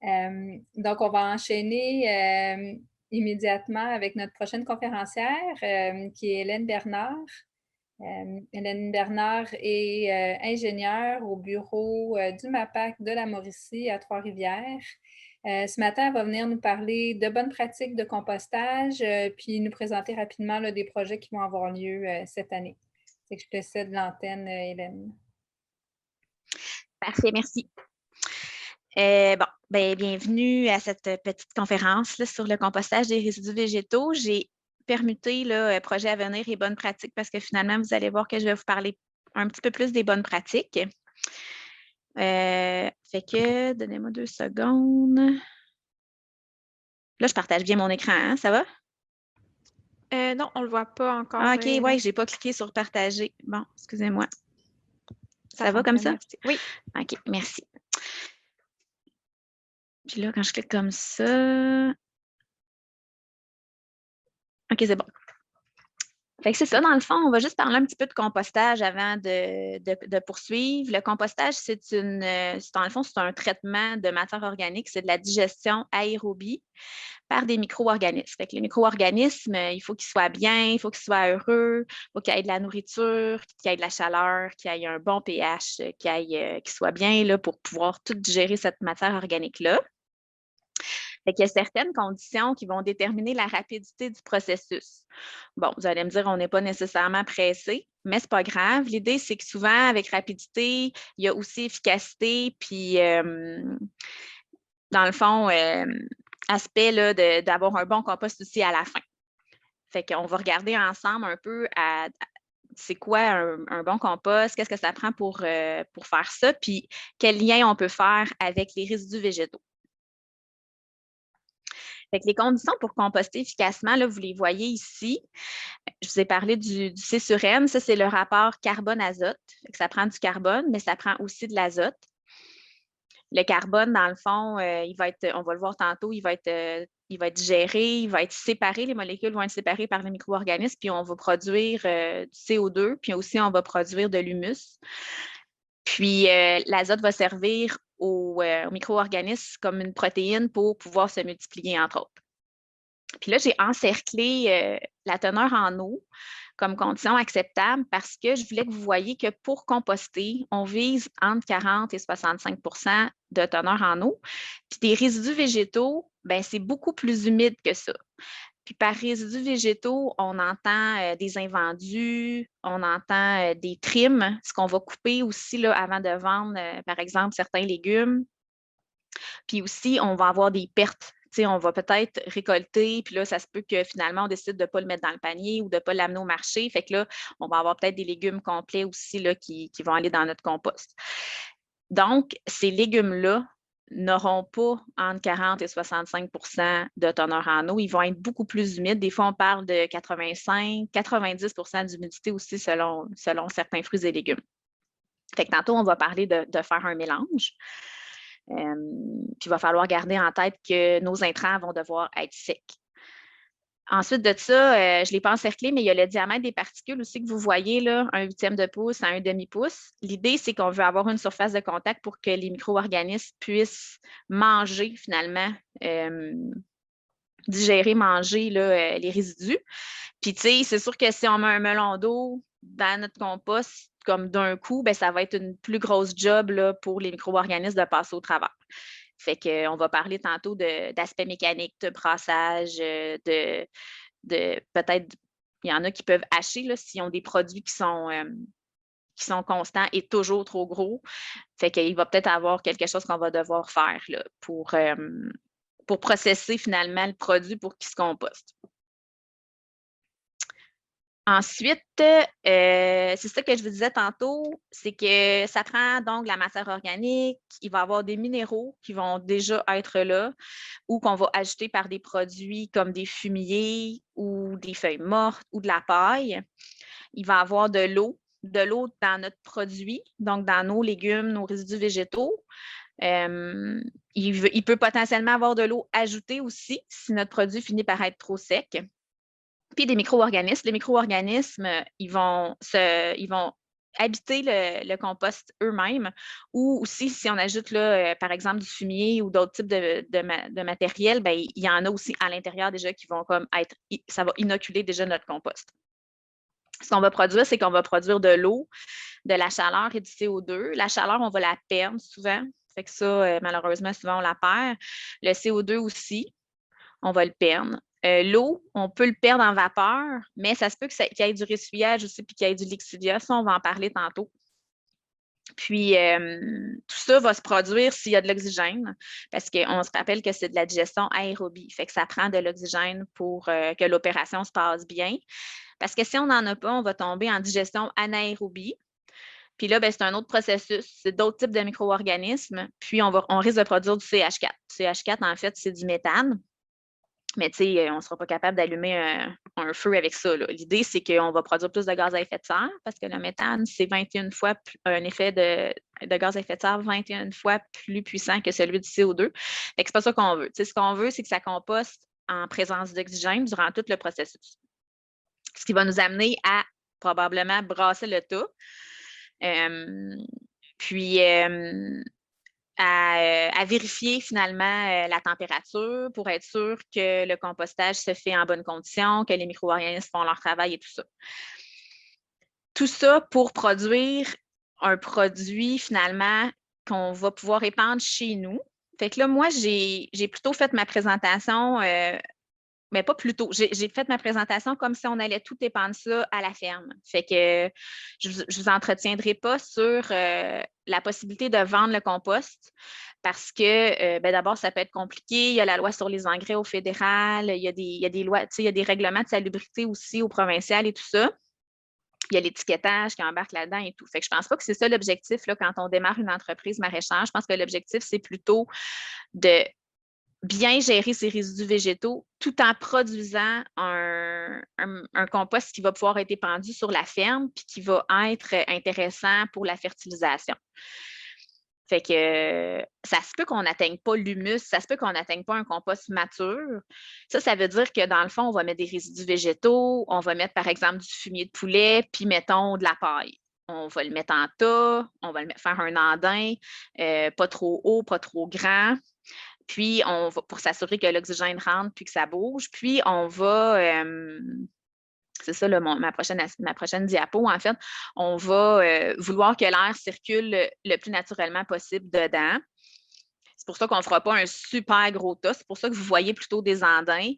Donc, on va enchaîner immédiatement avec notre prochaine conférencière, qui est Hélène Bernard. Hélène Bernard est ingénieure au bureau du MAPAC de la Mauricie à Trois-Rivières. Ce matin, elle va venir nous parler de bonnes pratiques de compostage, puis nous présenter rapidement là, des projets qui vont avoir lieu cette année. C'est que je te cède l'antenne, Hélène. Parfait, merci. Bienvenue à cette petite conférence là, sur le compostage des résidus végétaux. J'ai permuté là, projet à venir et bonnes pratiques parce que finalement, vous allez voir que je vais vous parler un petit peu plus des bonnes pratiques. Fait que, donnez-moi 2 secondes. Là, je partage bien mon écran, hein? Ça va? Non, on ne le voit pas encore. Ah, OK, oui, je n'ai pas cliqué sur partager. Bon, excusez-moi. Ça va comme ça? Merci. Oui. OK, merci. Puis là, quand je clique comme ça... OK, c'est bon. Fait que c'est ça, dans le fond, on va juste parler un petit peu de compostage avant de poursuivre. Le compostage, dans le fond, c'est un traitement de matière organique, c'est de la digestion aérobie par des micro-organismes. Fait que les micro-organismes, il faut qu'ils soient bien, il faut qu'ils soient heureux, il faut qu'il y ait de la nourriture, qu'il y ait de la chaleur, qu'il y ait un bon pH, qu'ils soient bien là, pour pouvoir tout digérer cette matière organique-là. Fait qu'il y a certaines conditions qui vont déterminer la rapidité du processus. Bon, vous allez me dire, on n'est pas nécessairement pressé, mais ce n'est pas grave. L'idée, c'est que souvent, avec rapidité, il y a aussi efficacité, puis dans le fond, aspect là, d'avoir un bon compost aussi à la fin. Fait qu'on va regarder ensemble un peu c'est quoi un bon compost, qu'est-ce que ça prend pour faire ça, puis quel lien on peut faire avec les résidus végétaux. Fait que les conditions pour composter efficacement, là, vous les voyez ici. Je vous ai parlé du C sur N. Ça, c'est le rapport carbone-azote. Ça prend du carbone, mais ça prend aussi de l'azote. Le carbone, dans le fond, on va le voir tantôt, il va être digéré, il va être séparé, les molécules vont être séparées par les micro-organismes, puis on va produire du CO2, puis aussi on va produire de l'humus. Puis l'azote va servir aux micro-organismes comme une protéine pour pouvoir se multiplier, entre autres. Puis là, j'ai encerclé la teneur en eau comme condition acceptable parce que je voulais que vous voyiez que pour composter, on vise entre 40 et 65 de teneur en eau. Puis des résidus végétaux, ben, c'est beaucoup plus humide que ça. Puis par résidus végétaux, on entend des invendus, on entend des trims, ce qu'on va couper aussi là, avant de vendre, par exemple, certains légumes. Puis aussi, on va avoir des pertes. T'sais, on va peut-être récolter, puis là, ça se peut que finalement, on décide de ne pas le mettre dans le panier ou de ne pas l'amener au marché. Fait que là, on va avoir peut-être des légumes complets aussi là, qui vont aller dans notre compost. Donc, ces légumes-là n'auront pas entre 40 et 65 de teneur en eau. Ils vont être beaucoup plus humides. Des fois, on parle de 85-90 d'humidité aussi selon certains fruits et légumes. Fait que tantôt, on va parler de faire un mélange. Puis il va falloir garder en tête que nos intrants vont devoir être secs. Ensuite de ça, je ne l'ai pas encerclé, mais il y a le diamètre des particules aussi que vous voyez, là, 1/8 de pouce à 1/2 pouce. L'idée, c'est qu'on veut avoir une surface de contact pour que les micro-organismes puissent manger finalement, digérer, manger là, les résidus. Puis, tu sais, c'est sûr que si on met un melon d'eau dans notre compost, comme d'un coup, ben, ça va être une plus grosse job là, pour les micro-organismes de passer au travers. Fait qu'on va parler tantôt d'aspect mécanique, de brassage, de peut-être, il y en a qui peuvent hacher là, s'ils ont des produits qui sont constants et toujours trop gros. Fait qu'il va peut-être avoir quelque chose qu'on va devoir faire là, pour processer finalement le produit pour qu'il se composte. Ensuite, c'est ça que je vous disais tantôt, c'est que ça prend donc la matière organique, il va y avoir des minéraux qui vont déjà être là ou qu'on va ajouter par des produits comme des fumiers ou des feuilles mortes ou de la paille. Il va y avoir de l'eau dans notre produit, donc dans nos légumes, nos résidus végétaux. Il peut potentiellement avoir de l'eau ajoutée aussi si notre produit finit par être trop sec. Puis des micro-organismes. Les micro-organismes, ils vont habiter le compost eux-mêmes ou aussi si on ajoute là, par exemple du fumier ou d'autres types de matériel, bien, il y en a aussi à l'intérieur déjà qui vont comme ça va inoculer déjà notre compost. Ce qu'on va produire, c'est qu'on va produire de l'eau, de la chaleur et du CO2. La chaleur, on va la perdre souvent. Fait que ça, malheureusement, souvent, on la perd. Le CO2 aussi, on va le perdre. L'eau, on peut le perdre en vapeur, mais ça se peut qu'il y ait du ressuyage aussi puis qu'il y ait du lixiviat. Ça, on va en parler tantôt. Puis, tout ça va se produire s'il y a de l'oxygène, parce qu'on se rappelle que c'est de la digestion aérobie. Fait que ça prend de l'oxygène pour que l'opération se passe bien. Parce que si on n'en a pas, on va tomber en digestion anaérobie. Puis là, ben, c'est un autre processus, c'est d'autres types de micro-organismes. Puis, on risque de produire du CH4. CH4, en fait, c'est du méthane. Mais tu sais, on ne sera pas capable d'allumer un feu avec ça. L'idée, c'est qu'on va produire plus de gaz à effet de serre parce que le méthane, c'est 21 fois un effet de gaz à effet de serre 21 fois plus puissant que celui du CO2. Fait que c'est pas ça qu'on veut. Tu sais, ce qu'on veut, c'est que ça composte en présence d'oxygène durant tout le processus. ce qui va nous amener à probablement brasser le tas. Puis à vérifier finalement la température pour être sûr que le compostage se fait en bonnes conditions, que les micro-organismes font leur travail et tout ça. Tout ça pour produire un produit finalement qu'on va pouvoir épandre chez nous. Fait que là, moi, j'ai plutôt fait ma présentation, mais pas plutôt. J'ai fait ma présentation comme si on allait tout épandre ça à la ferme. Fait que je ne vous entretiendrai pas sur la possibilité de vendre le compost parce que d'abord, ça peut être compliqué. Il y a la loi sur les engrais au fédéral, il y a des lois, il y a des règlements de salubrité aussi au provincial et tout ça. Il y a l'étiquetage qui embarque là-dedans et tout. Fait que je ne pense pas que c'est ça l'objectif là, quand on démarre une entreprise maraîchère. Je pense que l'objectif, c'est plutôt de bien gérer ses résidus végétaux tout en produisant un compost qui va pouvoir être épandu sur la ferme puis qui va être intéressant pour la fertilisation. Fait que ça se peut qu'on n'atteigne pas l'humus, ça se peut qu'on n'atteigne pas un compost mature. Ça veut dire que dans le fond, on va mettre des résidus végétaux, on va mettre par exemple du fumier de poulet, puis mettons de la paille. On va le mettre en tas, on va faire un andin, pas trop haut, pas trop grand. Puis, on va, pour s'assurer que l'oxygène rentre puis que ça bouge. Puis, on va, c'est ça ma prochaine diapo, en fait, on va vouloir que l'air circule le plus naturellement possible dedans. C'est pour ça qu'on ne fera pas un super gros tas. C'est pour ça que vous voyez plutôt des andins.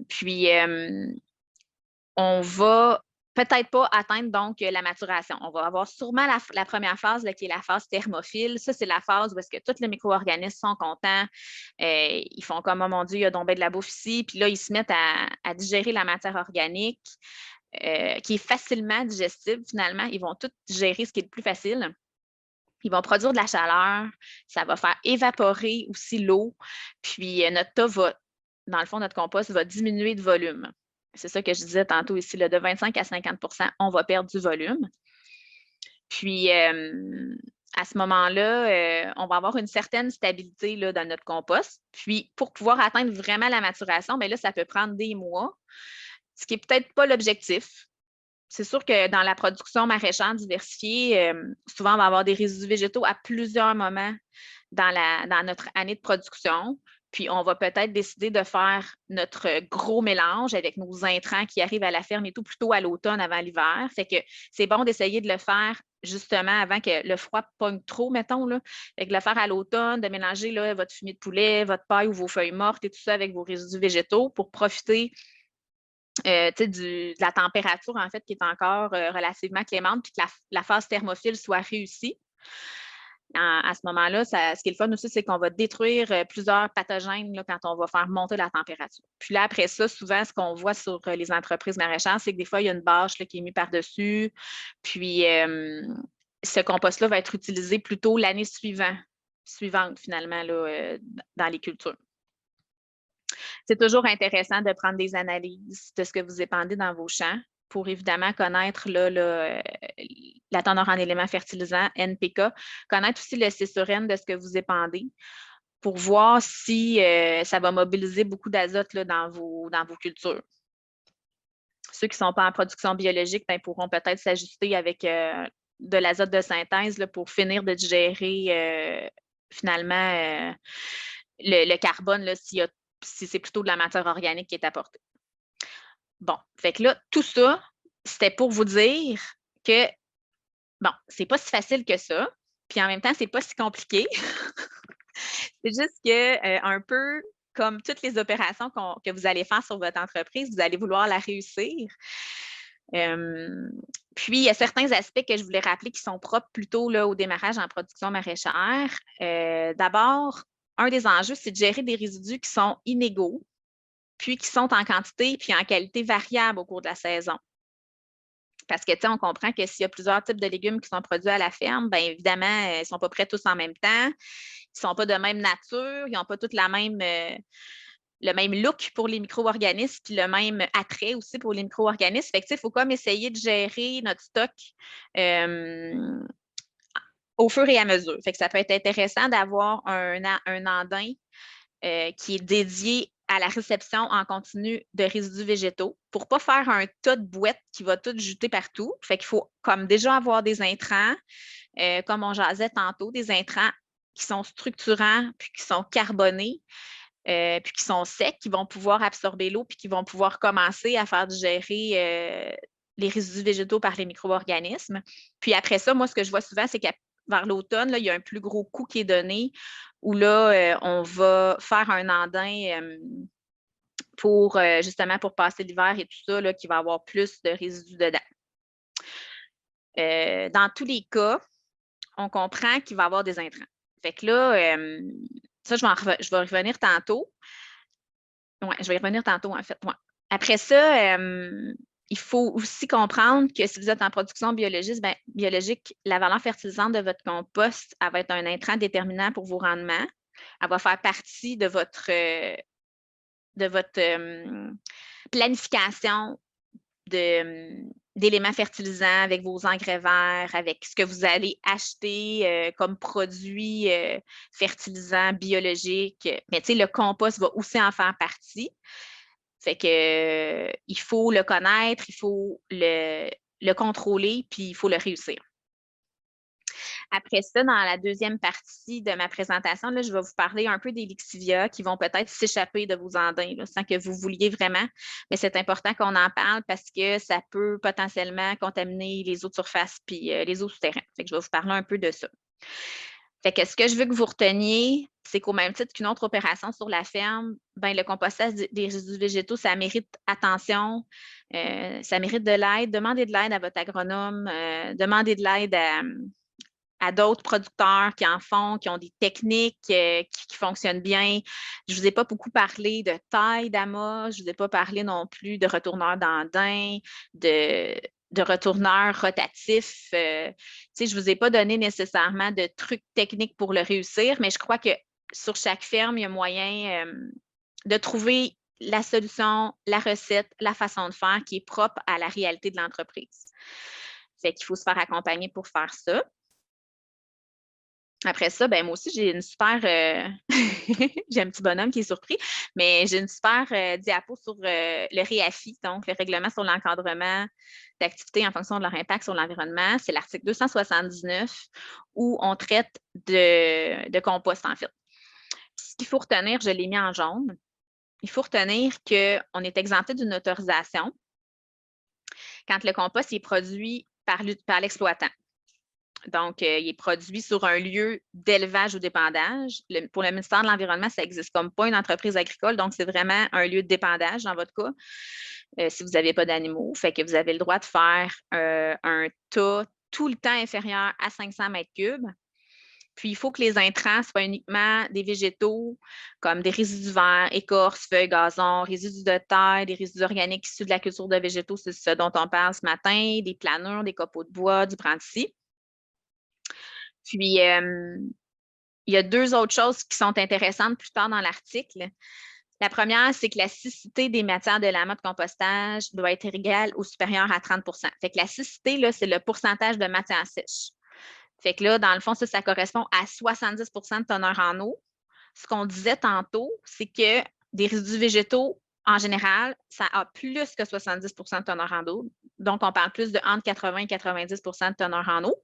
Puis, on va peut-être pas atteindre donc la maturation. On va avoir sûrement la première phase là, qui est la phase thermophile. Ça, c'est la phase où est-ce que tous les micro-organismes sont contents. Ils font comme, oh mon Dieu, il y a donc bien de la bouffe ici. Puis là, ils se mettent à digérer la matière organique qui est facilement digestible finalement. Ils vont tout digérer ce qui est le plus facile. Ils vont produire de la chaleur. Ça va faire évaporer aussi l'eau. Puis notre tas va, dans le fond, notre compost va diminuer de volume. C'est ça que je disais tantôt ici, là, de 25 à 50 on va perdre du volume. Puis, à ce moment-là, on va avoir une certaine stabilité là, dans notre compost. Puis, pour pouvoir atteindre vraiment la maturation, bien là, ça peut prendre des mois, ce qui n'est peut-être pas l'objectif. C'est sûr que dans la production maraîchère diversifiée, souvent, on va avoir des résidus végétaux à plusieurs moments dans notre année de production. Puis, on va peut-être décider de faire notre gros mélange avec nos intrants qui arrivent à la ferme et tout, plutôt à l'automne avant l'hiver. Fait que c'est bon d'essayer de le faire justement avant que le froid pogne trop, mettons. Là. Fait que le faire à l'automne, de mélanger là, votre fumier de poulet, votre paille ou vos feuilles mortes et tout ça avec vos résidus végétaux pour profiter de la température, en fait, qui est encore relativement clémente, puis que la phase thermophile soit réussie. À ce moment-là, ce qui est le fun aussi, c'est qu'on va détruire plusieurs pathogènes là, quand on va faire monter la température. Puis là, après ça, souvent, ce qu'on voit sur les entreprises maraîchères, c'est que des fois, il y a une bâche là, qui est mise par-dessus. Puis, ce compost-là va être utilisé plutôt l'année suivante, finalement, là, dans les cultures. C'est toujours intéressant de prendre des analyses de ce que vous épandez dans vos champs pour évidemment connaître là, la teneur en éléments fertilisants, NPK, connaître aussi le C sur N de ce que vous épandez pour voir si ça va mobiliser beaucoup d'azote dans vos cultures. Ceux qui ne sont pas en production biologique pourront peut-être s'ajuster avec de l'azote de synthèse là, pour finir de digérer finalement le carbone là, si c'est plutôt de la matière organique qui est apportée. Bon, fait que là, tout ça, c'était pour vous dire que, bon, c'est pas si facile que ça, puis en même temps, c'est pas si compliqué. C'est juste que, un peu comme toutes les opérations que vous allez faire sur votre entreprise, vous allez vouloir la réussir. Puis, il y a certains aspects que je voulais rappeler qui sont propres plutôt là, au démarrage en production maraîchère. D'abord, un des enjeux, c'est de gérer des résidus qui sont inégaux, puis qui sont en quantité puis en qualité variable au cours de la saison. Parce que, tu sais, on comprend que s'il y a plusieurs types de légumes qui sont produits à la ferme, bien évidemment, ils ne sont pas prêts tous en même temps, ils ne sont pas de même nature, ils n'ont pas tous le même look pour les micro-organismes, puis le même attrait aussi pour les micro-organismes. Fait que, tu sais, il faut comme essayer de gérer notre stock au fur et à mesure. Fait que ça peut être intéressant d'avoir un andin qui est dédié à la réception en continu de résidus végétaux pour ne pas faire un tas de boîtes qui va tout jeter partout. Fait qu'il faut comme déjà avoir des intrants, comme on jasait tantôt, des intrants qui sont structurants, puis qui sont carbonés, puis qui sont secs, qui vont pouvoir absorber l'eau, puis qui vont pouvoir commencer à faire digérer les résidus végétaux par les micro-organismes. Puis après ça, moi, ce que je vois souvent, c'est qu'à vers l'automne, il y a un plus gros coup qui est donné où là, on va faire un andin pour justement pour passer l'hiver et tout ça, là, qui va avoir plus de résidus dedans. Dans tous les cas, on comprend qu'il va y avoir des intrants. Fait que là, ça, je vais revenir tantôt. Oui, je vais y revenir tantôt, en fait. Ouais. Après ça, il faut aussi comprendre que si vous êtes en production biologique, la valeur fertilisante de votre compost, elle va être un intrant déterminant pour vos rendements. Elle va faire partie de votre planification d'éléments fertilisants avec vos engrais verts, avec ce que vous allez acheter comme produits fertilisants biologiques. Mais tu sais, le compost va aussi en faire partie. Fait que il faut le connaître, il faut le contrôler, puis il faut le réussir. Après ça, dans la deuxième partie de ma présentation, là, je vais vous parler un peu des lixivia qui vont peut-être s'échapper de vos andins là, sans que vous vouliez vraiment. Mais c'est important qu'on en parle parce que ça peut potentiellement contaminer les eaux de surface puis les eaux souterraines. Fait que je vais vous parler un peu de ça. Fait que ce que je veux que vous reteniez, c'est qu'au même titre qu'une autre opération sur la ferme, ben, le compostage des résidus végétaux, ça mérite attention, ça mérite de l'aide. Demandez de l'aide à votre agronome, demandez de l'aide à d'autres producteurs qui en font, qui ont des techniques qui fonctionnent bien. Je ne vous ai pas beaucoup parlé de taille d'amas, je ne vous ai pas parlé non plus de retourneurs d'andins, de retourneurs rotatifs. Je ne vous ai pas donné nécessairement de trucs techniques pour le réussir, mais je crois que sur chaque ferme, il y a moyen de trouver la solution, la recette, la façon de faire qui est propre à la réalité de l'entreprise. Fait qu'il faut se faire accompagner pour faire ça. Après ça, ben moi aussi, j'ai une super... j'ai un petit bonhomme qui est surpris, mais j'ai une super diapo sur le REAFI, donc le règlement sur l'encadrement d'activités en fonction de leur impact sur l'environnement. C'est l'article 279 où on traite de compost, en fait. Ce qu'il faut retenir, je l'ai mis en jaune, il faut retenir qu'on est exempté d'une autorisation quand le compost est produit par l'exploitant. Donc, il est produit sur un lieu d'élevage ou d'épandage. Pour le ministère de l'Environnement, ça n'existe comme pas une entreprise agricole, donc c'est vraiment un lieu d'épandage dans votre cas, si vous n'avez pas d'animaux. Fait que vous avez le droit de faire un tas tout le temps inférieur à 500 mètres cubes. Puis, il faut que les intrants soient uniquement des végétaux comme des résidus verts, écorces, feuilles, gazon, résidus de terre, des résidus organiques issus de la culture de végétaux, c'est ce dont on parle ce matin, des planures, des copeaux de bois, du brandy. Puis, il y a deux autres choses qui sont intéressantes plus tard dans l'article. La première, c'est que la siccité des matières de l'amas de compostage doit être égale ou supérieure à 30 %. Fait que la siccité, là, c'est le pourcentage de matière sèche. Fait que là, dans le fond, ça correspond à 70 % de teneur en eau. Ce qu'on disait tantôt, c'est que des résidus végétaux, en général, ça a plus que 70 % de teneur en eau. Donc, on parle plus de entre 80 et 90 % de teneur en eau.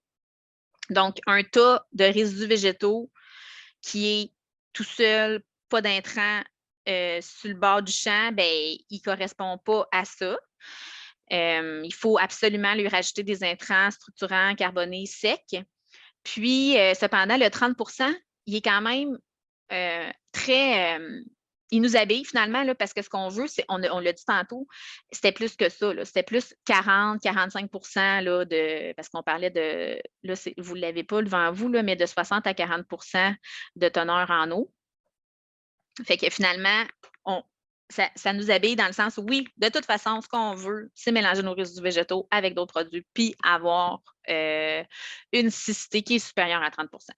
Donc, un tas de résidus végétaux qui est tout seul, pas d'intrants sur le bord du champ, ben, il ne correspond pas à ça. Il faut absolument lui rajouter des intrants structurants, carbonés, secs. Puis, cependant, le 30 %, il est quand même très... il nous habille finalement, là, parce que ce qu'on veut, c'est, on l'a dit tantôt, c'était plus que ça. C'était plus 40-45 % là, parce qu'on parlait de, là, vous ne l'avez pas devant vous, là, mais de 60 à 40 % de teneur en eau. Fait que finalement, ça nous habille dans le sens où, oui, de toute façon, ce qu'on veut, c'est mélanger nos résidus végétaux avec d'autres produits, puis avoir une siccité qui est supérieure à 30 %.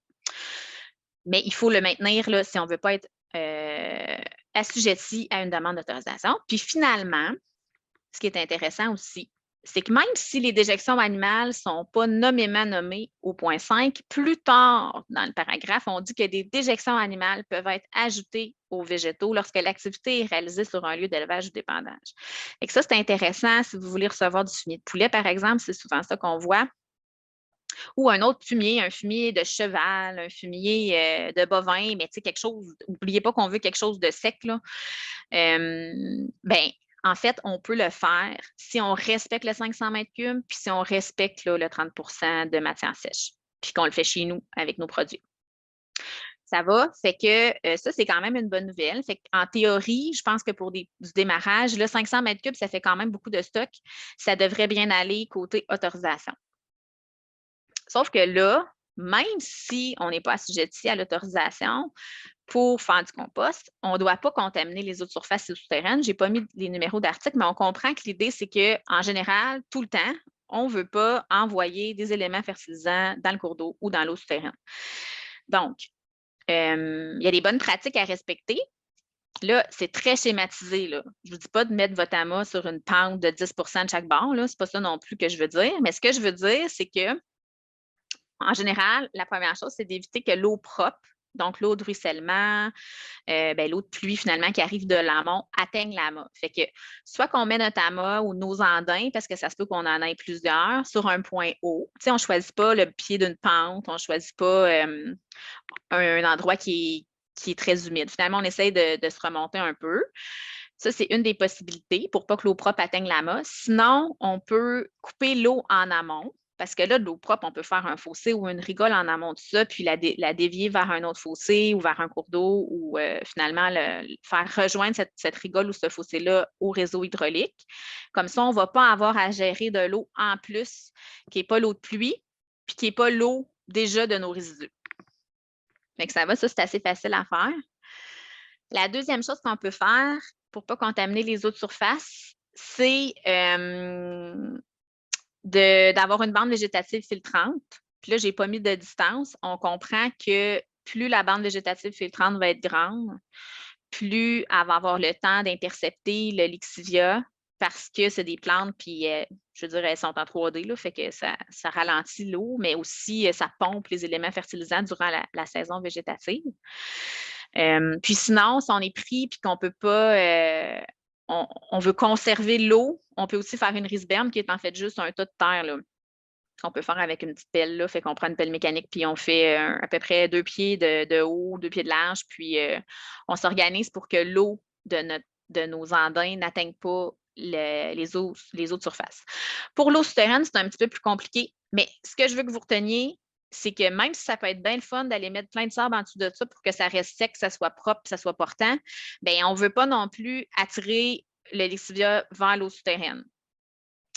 Mais il faut le maintenir là, si on ne veut pas être assujetti à une demande d'autorisation. Puis finalement, ce qui est intéressant aussi, c'est que même si les déjections animales ne sont pas nommément nommées au point 5, plus tard dans le paragraphe, on dit que des déjections animales peuvent être ajoutées aux végétaux lorsque l'activité est réalisée sur un lieu d'élevage ou d'épandage. Et ça, c'est intéressant si vous voulez recevoir du fumier de poulet, par exemple, c'est souvent ça qu'on voit. Ou un autre fumier, un fumier de cheval, un fumier de bovin, mais tu sais, quelque chose, n'oubliez pas qu'on veut quelque chose de sec, là. Ben, en fait, on peut le faire si on respecte le 500 mètres cubes, puis si on respecte là, le 30 de matière sèche, puis qu'on le fait chez nous avec nos produits. Ça va, fait que ça, c'est quand même une bonne nouvelle. Fait qu'en théorie, je pense que pour du démarrage, là, 500 mètres cubes, ça fait quand même beaucoup de stock. Ça devrait bien aller côté autorisation. Sauf que là, même si on n'est pas assujetti à l'autorisation pour faire du compost, on ne doit pas contaminer les eaux de surface et souterraines. Je n'ai pas mis les numéros d'articles, mais on comprend que l'idée, c'est qu'en général, tout le temps, on ne veut pas envoyer des éléments fertilisants dans le cours d'eau ou dans l'eau souterraine. Donc, il y a des bonnes pratiques à respecter. Là, c'est très schématisé. Là. Je ne vous dis pas de mettre votre amas sur une pente de 10 de chaque bord. Ce n'est pas ça non plus que je veux dire. Mais ce que je veux dire, c'est que en général, la première chose, c'est d'éviter que l'eau propre, donc l'eau de ruissellement, l'eau de pluie finalement qui arrive de l'amont, atteigne l'amas. Fait que soit qu'on met notre amas ou nos andins, parce que ça se peut qu'on en ait plusieurs, sur un point haut. Tu sais, on ne choisit pas le pied d'une pente, on ne choisit pas un endroit qui est très humide. Finalement, on essaye de se remonter un peu. Ça, c'est une des possibilités pour pas que l'eau propre atteigne l'amas. Sinon, on peut couper l'eau en amont. Parce que là, de l'eau propre, on peut faire un fossé ou une rigole en amont de ça, puis la dévier vers un autre fossé ou vers un cours d'eau ou finalement faire rejoindre cette rigole ou ce fossé-là au réseau hydraulique. Comme ça, on ne va pas avoir à gérer de l'eau en plus qui n'est pas l'eau de pluie, puis qui n'est pas l'eau déjà de nos résidus. Fait que ça va, ça, c'est assez facile à faire. La deuxième chose qu'on peut faire pour ne pas contaminer les eaux de surface, c'est d'avoir une bande végétative filtrante. Puis là, je n'ai pas mis de distance. On comprend que plus la bande végétative filtrante va être grande, plus elle va avoir le temps d'intercepter le lixivia parce que c'est des plantes, puis je veux dire, elles sont en 3D, là, fait que ça ralentit l'eau, mais aussi ça pompe les éléments fertilisants durant la saison végétative. Puis sinon, si on est pris et qu'on ne peut pas on veut conserver l'eau, on peut aussi faire une riz-berme qui est en fait juste un tas de terre là, qu'on peut faire avec une petite pelle. Là, fait qu'on prend une pelle mécanique puis on fait à peu près 2 pieds de haut, 2 pieds de large, puis on s'organise pour que l'eau de nos andins n'atteigne pas les eaux de surface. Pour l'eau souterraine, c'est un petit peu plus compliqué, mais ce que je veux que vous reteniez, c'est que même si ça peut être bien le fun d'aller mettre plein de sable en dessous de ça pour que ça reste sec, que ça soit propre, que ça soit portant, bien, on ne veut pas non plus attirer le lixivia vers l'eau souterraine.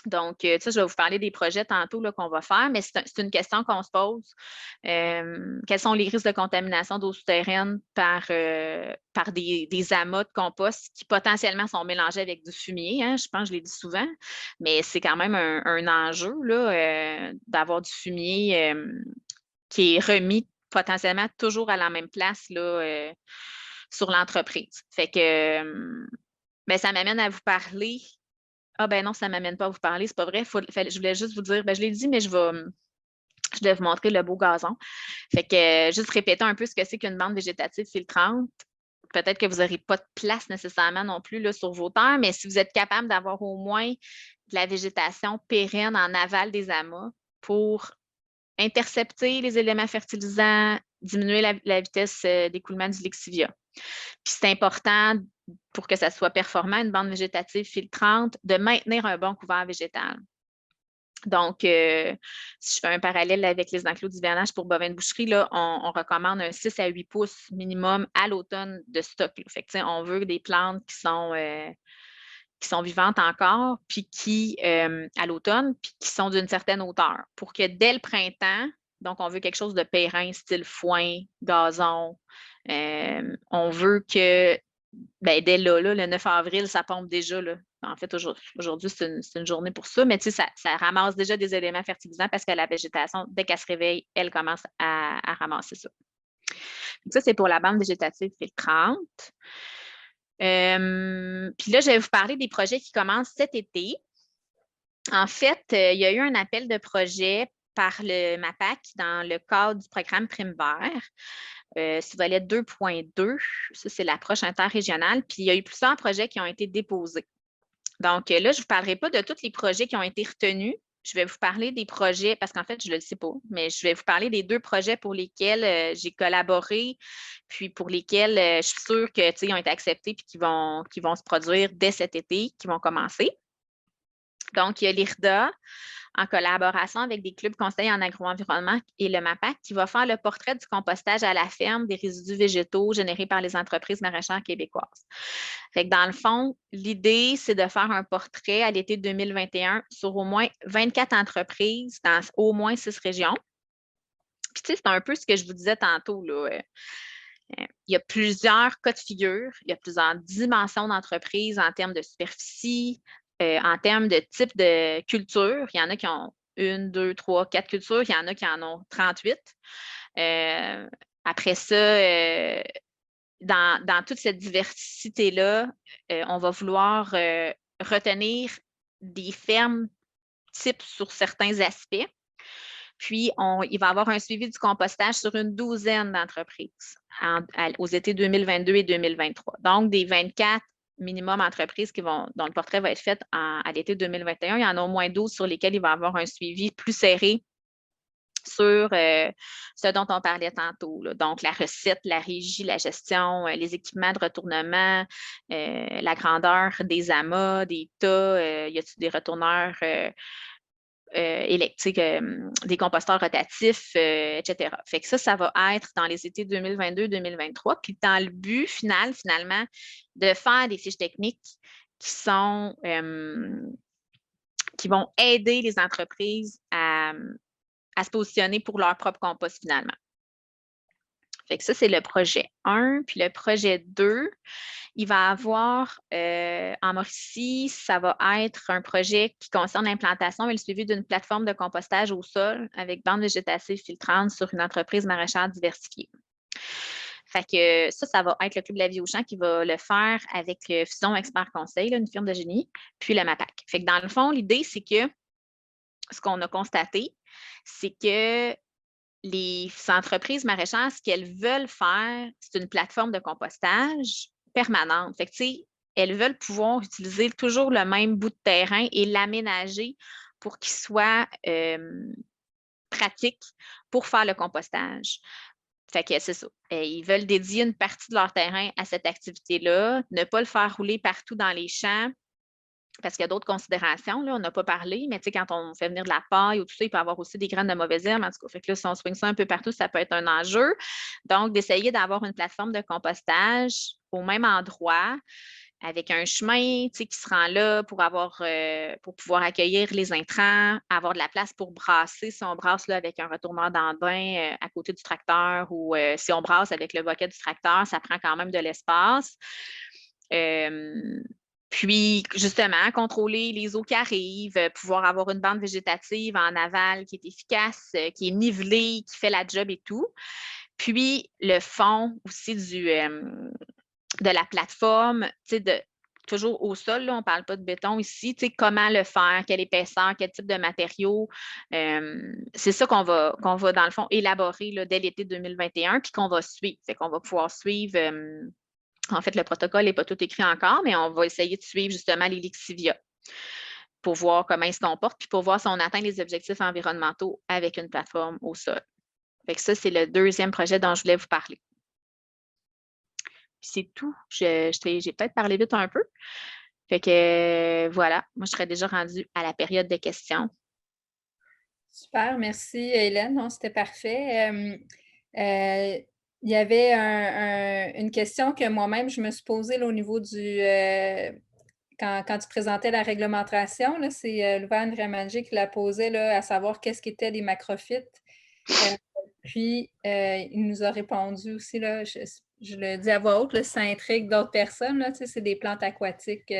Donc, tu sais, je vais vous parler des projets tantôt qu'on va faire, mais c'est une question qu'on se pose. Quels sont les risques de contamination d'eau souterraine par des amas de compost qui potentiellement sont mélangés avec du fumier? Hein? Je pense que je l'ai dit souvent, mais c'est quand même un enjeu là, d'avoir du fumier qui est remis potentiellement toujours à la même place là, sur l'entreprise. Fait que ça m'amène à vous parler. Ah ben non, ça ne m'amène pas à vous parler, c'est pas vrai. Je voulais juste vous dire, je l'ai dit, mais je vais vous montrer le beau gazon. Fait que juste répéter un peu ce que c'est qu'une bande végétative filtrante. Peut-être que vous n'aurez pas de place nécessairement non plus là, sur vos terres, mais si vous êtes capable d'avoir au moins de la végétation pérenne en aval des amas pour intercepter les éléments fertilisants, diminuer la vitesse d'écoulement du lixivia. Puis c'est important pour que ça soit performant, une bande végétative filtrante, de maintenir un bon couvert végétal. Donc, si je fais un parallèle avec les enclos d'hivernage pour bovins de boucherie, là, on recommande un 6 à 8 pouces minimum à l'automne de stock. Là. Fait que, on veut des plantes qui sont vivantes encore, puis qui, à l'automne, puis qui sont d'une certaine hauteur. Pour que dès le printemps, donc on veut quelque chose de périn, style foin, gazon. On veut que dès là, le 9 avril, ça pompe déjà. Là. En fait, aujourd'hui, c'est une journée pour ça, mais ça ramasse déjà des éléments fertilisants parce que la végétation, dès qu'elle se réveille, elle commence à ramasser ça. Donc ça, c'est pour la bande végétative filtrante. Puis là, je vais vous parler des projets qui commencent cet été. En fait, il y a eu un appel de projet par le MAPAC dans le cadre du programme Prime Vert. C'est volet 2.2. Ça, c'est l'approche interrégionale. Puis, il y a eu plusieurs projets qui ont été déposés. Donc, là, je ne vous parlerai pas de tous les projets qui ont été retenus. Je vais vous parler des projets, parce qu'en fait, je ne le sais pas, mais je vais vous parler des 2 projets pour lesquels j'ai collaboré, puis pour lesquels je suis sûre qu'ils ont été acceptés puis qui vont se produire dès cet été, qui vont commencer. Donc, il y a l'IRDA, en collaboration avec des clubs conseils en agro-environnement et le MAPAC, qui va faire le portrait du compostage à la ferme des résidus végétaux générés par les entreprises maraîchères québécoises. Fait que dans le fond, l'idée, c'est de faire un portrait à l'été 2021 sur au moins 24 entreprises dans au moins 6 régions. Puis, tu sais, c'est un peu ce que je vous disais tantôt, là. Il y a plusieurs cas de figure, il y a plusieurs dimensions d'entreprise en termes de superficie, en termes de type de culture. Il y en a qui ont 1, 2, 3, 4 cultures, il y en a qui en ont 38. Après ça, dans toute cette diversité-là, on va vouloir retenir des fermes types sur certains aspects. Puis, il va y avoir un suivi du compostage sur une douzaine d'entreprises aux étés 2022 et 2023. Donc, des 24 minimum entreprises dont le portrait va être fait à l'été 2021, il y en a au moins 12 sur lesquelles il va y avoir un suivi plus serré sur ce dont on parlait tantôt. Là. Donc, la recette, la régie, la gestion, les équipements de retournement, la grandeur des amas, des tas, y a-t-il des retourneurs électriques, des composteurs rotatifs, etc. Fait que ça va être dans les étés 2022-2023. Puis dans le but final, finalement, de faire des fiches techniques qui vont aider les entreprises à se positionner pour leur propre compost finalement. Fait que ça, c'est le projet 1. Puis le projet 2, il va avoir en Mauricie, ça va être un projet qui concerne l'implantation et le suivi d'une plateforme de compostage au sol avec bande végétative filtrante sur une entreprise maraîchère diversifiée. Fait que ça va être le Club de la vie au champ qui va le faire avec Fusion Expert Conseil, une firme de génie, puis le MAPAC. Fait que dans le fond, l'idée, c'est que ce qu'on a constaté, c'est que les entreprises maraîchères, ce qu'elles veulent faire, c'est une plateforme de compostage permanente. Fait que, tu sais, elles veulent pouvoir utiliser toujours le même bout de terrain et l'aménager pour qu'il soit pratique pour faire le compostage. Fait que c'est ça. Ils veulent dédier une partie de leur terrain à cette activité-là, ne pas le faire rouler partout dans les champs, parce qu'il y a d'autres considérations, là, on n'a pas parlé, mais tu sais, quand on fait venir de la paille ou tout ça, il peut y avoir aussi des graines de mauvaises herbes. En tout cas, fait que là, si on swing ça un peu partout, ça peut être un enjeu. Donc, d'essayer d'avoir une plateforme de compostage au même endroit, avec un chemin, tu sais, qui se rend là pour pouvoir accueillir les intrants, avoir de la place pour brasser. Si on brasse là, avec un retourneur d'andin à côté du tracteur ou si on brasse avec le boquet du tracteur, ça prend quand même de l'espace. Puis, justement, contrôler les eaux qui arrivent, pouvoir avoir une bande végétative en aval qui est efficace, qui est nivelée, qui fait la job et tout. Puis, le fond aussi de la plateforme, tu sais, toujours au sol, là, on ne parle pas de béton ici, tu sais, comment le faire, quelle épaisseur, quel type de matériaux. C'est ça qu'on va, dans le fond, élaborer là, dès l'été 2021, puis qu'on va suivre. Fait qu'on va pouvoir suivre... en fait, le protocole n'est pas tout écrit encore, mais on va essayer de suivre justement les Lixivia pour voir comment ils se comportent, puis pour voir si on atteint les objectifs environnementaux avec une plateforme au sol. Fait que ça, c'est le deuxième projet dont je voulais vous parler. Puis c'est tout. J'ai peut-être parlé vite un peu. Fait que voilà, moi, je serais déjà rendue à la période de questions. Super, merci Hélène. Non, c'était parfait. Il y avait une question que moi-même, je me suis posée là, au niveau du... quand tu présentais la réglementation, c'est Louvain Ramanji qui la posait, là, à savoir qu'est-ce qu'étaient les macrophytes. Puis, il nous a répondu aussi, là, je le dis à voix haute, là, ça intrigue d'autres personnes. Là, c'est des plantes aquatiques qui,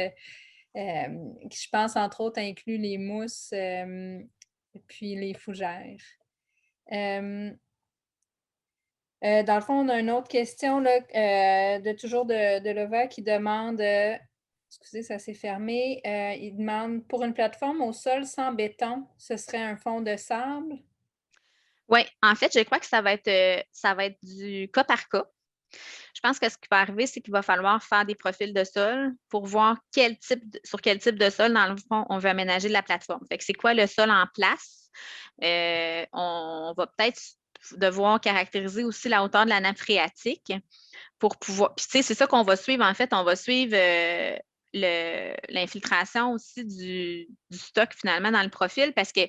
je pense, entre autres, incluent les mousses puis les fougères. Dans le fond, on a une autre question là, de Lova qui demande, excusez, ça s'est fermé, il demande, pour une plateforme au sol sans béton, ce serait un fond de sable? Oui, en fait, je crois que ça va être du cas par cas. Je pense que ce qui va arriver, c'est qu'il va falloir faire des profils de sol pour voir sur quel type de sol, dans le fond, on veut aménager la plateforme. Fait que c'est quoi le sol en place? On va peut-être devoir caractériser aussi la hauteur de la nappe phréatique pour pouvoir. Puis, tu sais, c'est ça qu'on va suivre. En fait, on va suivre l'infiltration aussi du stock finalement dans le profil parce que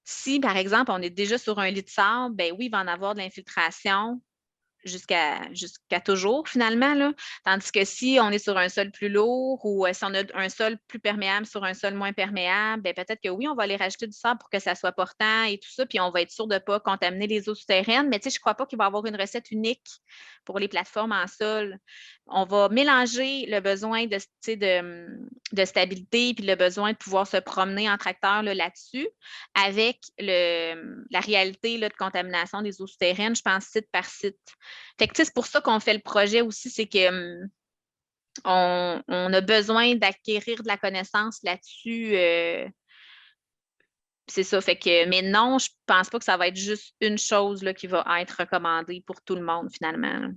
si, par exemple, on est déjà sur un lit de sable, ben oui, il va en avoir de l'infiltration jusqu'à toujours, finalement, là. Tandis que si on est sur un sol plus lourd ou si on a un sol plus perméable sur un sol moins perméable, bien, peut-être que oui, on va aller rajouter du sable pour que ça soit portant et tout ça, puis on va être sûr de ne pas contaminer les eaux souterraines. Mais tu sais, je ne crois pas qu'il va y avoir une recette unique pour les plateformes en sol. On va mélanger le besoin de stabilité puis le besoin de pouvoir se promener en tracteur là-dessus avec la réalité là, de contamination des eaux souterraines, je pense, site par site. Fait que, c'est pour ça qu'on fait le projet aussi, c'est que on a besoin d'acquérir de la connaissance là-dessus. C'est ça. Fait que, mais non, je pense pas que ça va être juste une chose là, qui va être recommandée pour tout le monde, finalement.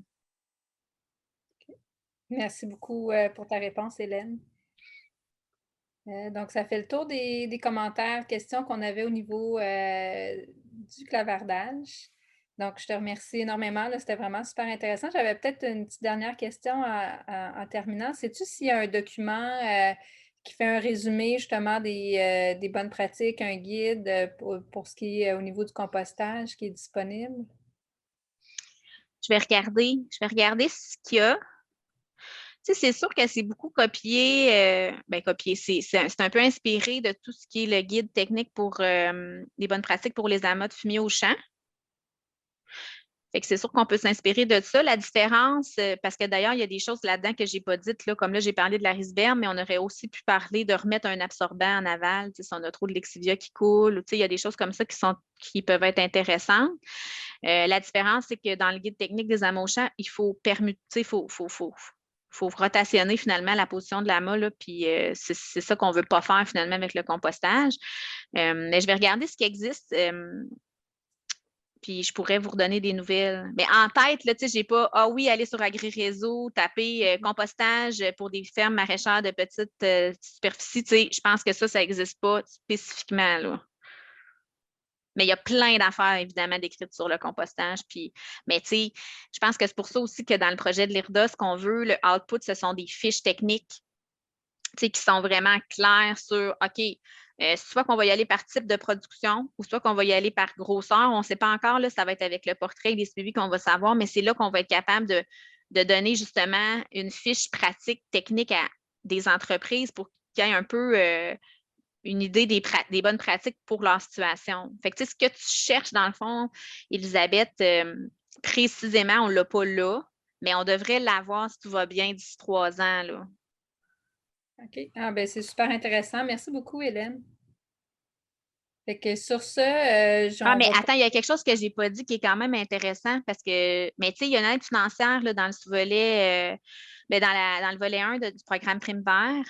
Merci beaucoup pour ta réponse, Hélène. Donc, ça fait le tour des commentaires, questions qu'on avait au niveau du clavardage. Donc, je te remercie énormément. C'était vraiment super intéressant. J'avais peut-être une petite dernière question en terminant. Sais-tu s'il y a un document qui fait un résumé justement des bonnes pratiques, un guide pour ce qui est au niveau du compostage qui est disponible? Je vais regarder ce qu'il y a. Tu sais, c'est sûr que c'est beaucoup copié, copié, c'est un peu inspiré de tout ce qui est le guide technique pour les bonnes pratiques pour les amas de fumier au champ. Fait que c'est sûr qu'on peut s'inspirer de ça. La différence, parce que d'ailleurs, il y a des choses là-dedans que je n'ai pas dites, là, comme là, j'ai parlé de la risberme, mais on aurait aussi pu parler de remettre un absorbant en aval, si on a trop de lexivia qui coule, ou il y a des choses comme ça qui peuvent être intéressantes. La différence, c'est que dans le guide technique des amas au champ, il faut permuter, faut rotationner finalement la position de l'amas, là, puis c'est ça qu'on ne veut pas faire finalement avec le compostage. Mais je vais regarder ce qui existe. Puis je pourrais vous redonner des nouvelles. Mais en tête, là, tu sais, j'ai pas, ah oui, aller sur AgriRéseau, taper compostage pour des fermes maraîchères de petites superficies, tu sais, je pense que ça n'existe pas spécifiquement, là. Mais il y a plein d'affaires, évidemment, décrites sur le compostage. Mais tu sais, je pense que c'est pour ça aussi que dans le projet de l'IRDA, ce qu'on veut, le output, ce sont des fiches techniques qui sont vraiment clairs sur, OK, soit qu'on va y aller par type de production ou soit qu'on va y aller par grosseur. On ne sait pas encore, là, ça va être avec le portrait et les suivis qu'on va savoir, mais c'est là qu'on va être capable de donner justement une fiche pratique technique à des entreprises pour qu'il y ait un peu une idée des bonnes pratiques pour leur situation. Fait que, ce que tu cherches, dans le fond, Elisabeth, précisément, on ne l'a pas là, mais on devrait l'avoir si tout va bien d'ici 3 ans, là. OK. Ah, ben c'est super intéressant. Merci beaucoup, Hélène. Fait que sur ce, mais attends, il y a quelque chose que je n'ai pas dit qui est quand même intéressant parce que, mais tu sais, il y a une aide financière là, dans le sous-volet, dans le volet 1 du programme Prime Vert.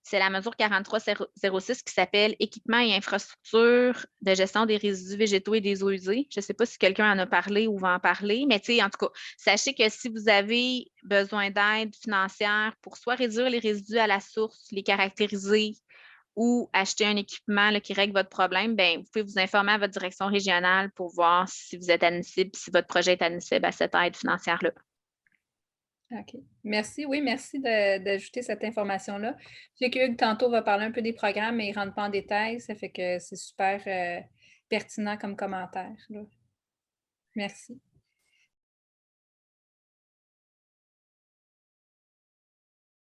C'est la mesure 4306 qui s'appelle Équipement et infrastructures de gestion des résidus végétaux et des eaux usées. Je ne sais pas si quelqu'un en a parlé ou va en parler, mais en tout cas, sachez que si vous avez besoin d'aide financière pour soit réduire les résidus à la source, les caractériser ou acheter un équipement là, qui règle votre problème, bien, vous pouvez vous informer à votre direction régionale pour voir si vous êtes admissible, si votre projet est admissible à cette aide financière-là. OK. Merci. Oui, merci d'ajouter cette information-là. Je sais qu'Hugues, tantôt, va parler un peu des programmes, mais il ne rentre pas en détail. Ça fait que c'est super pertinent comme commentaire, là. Merci.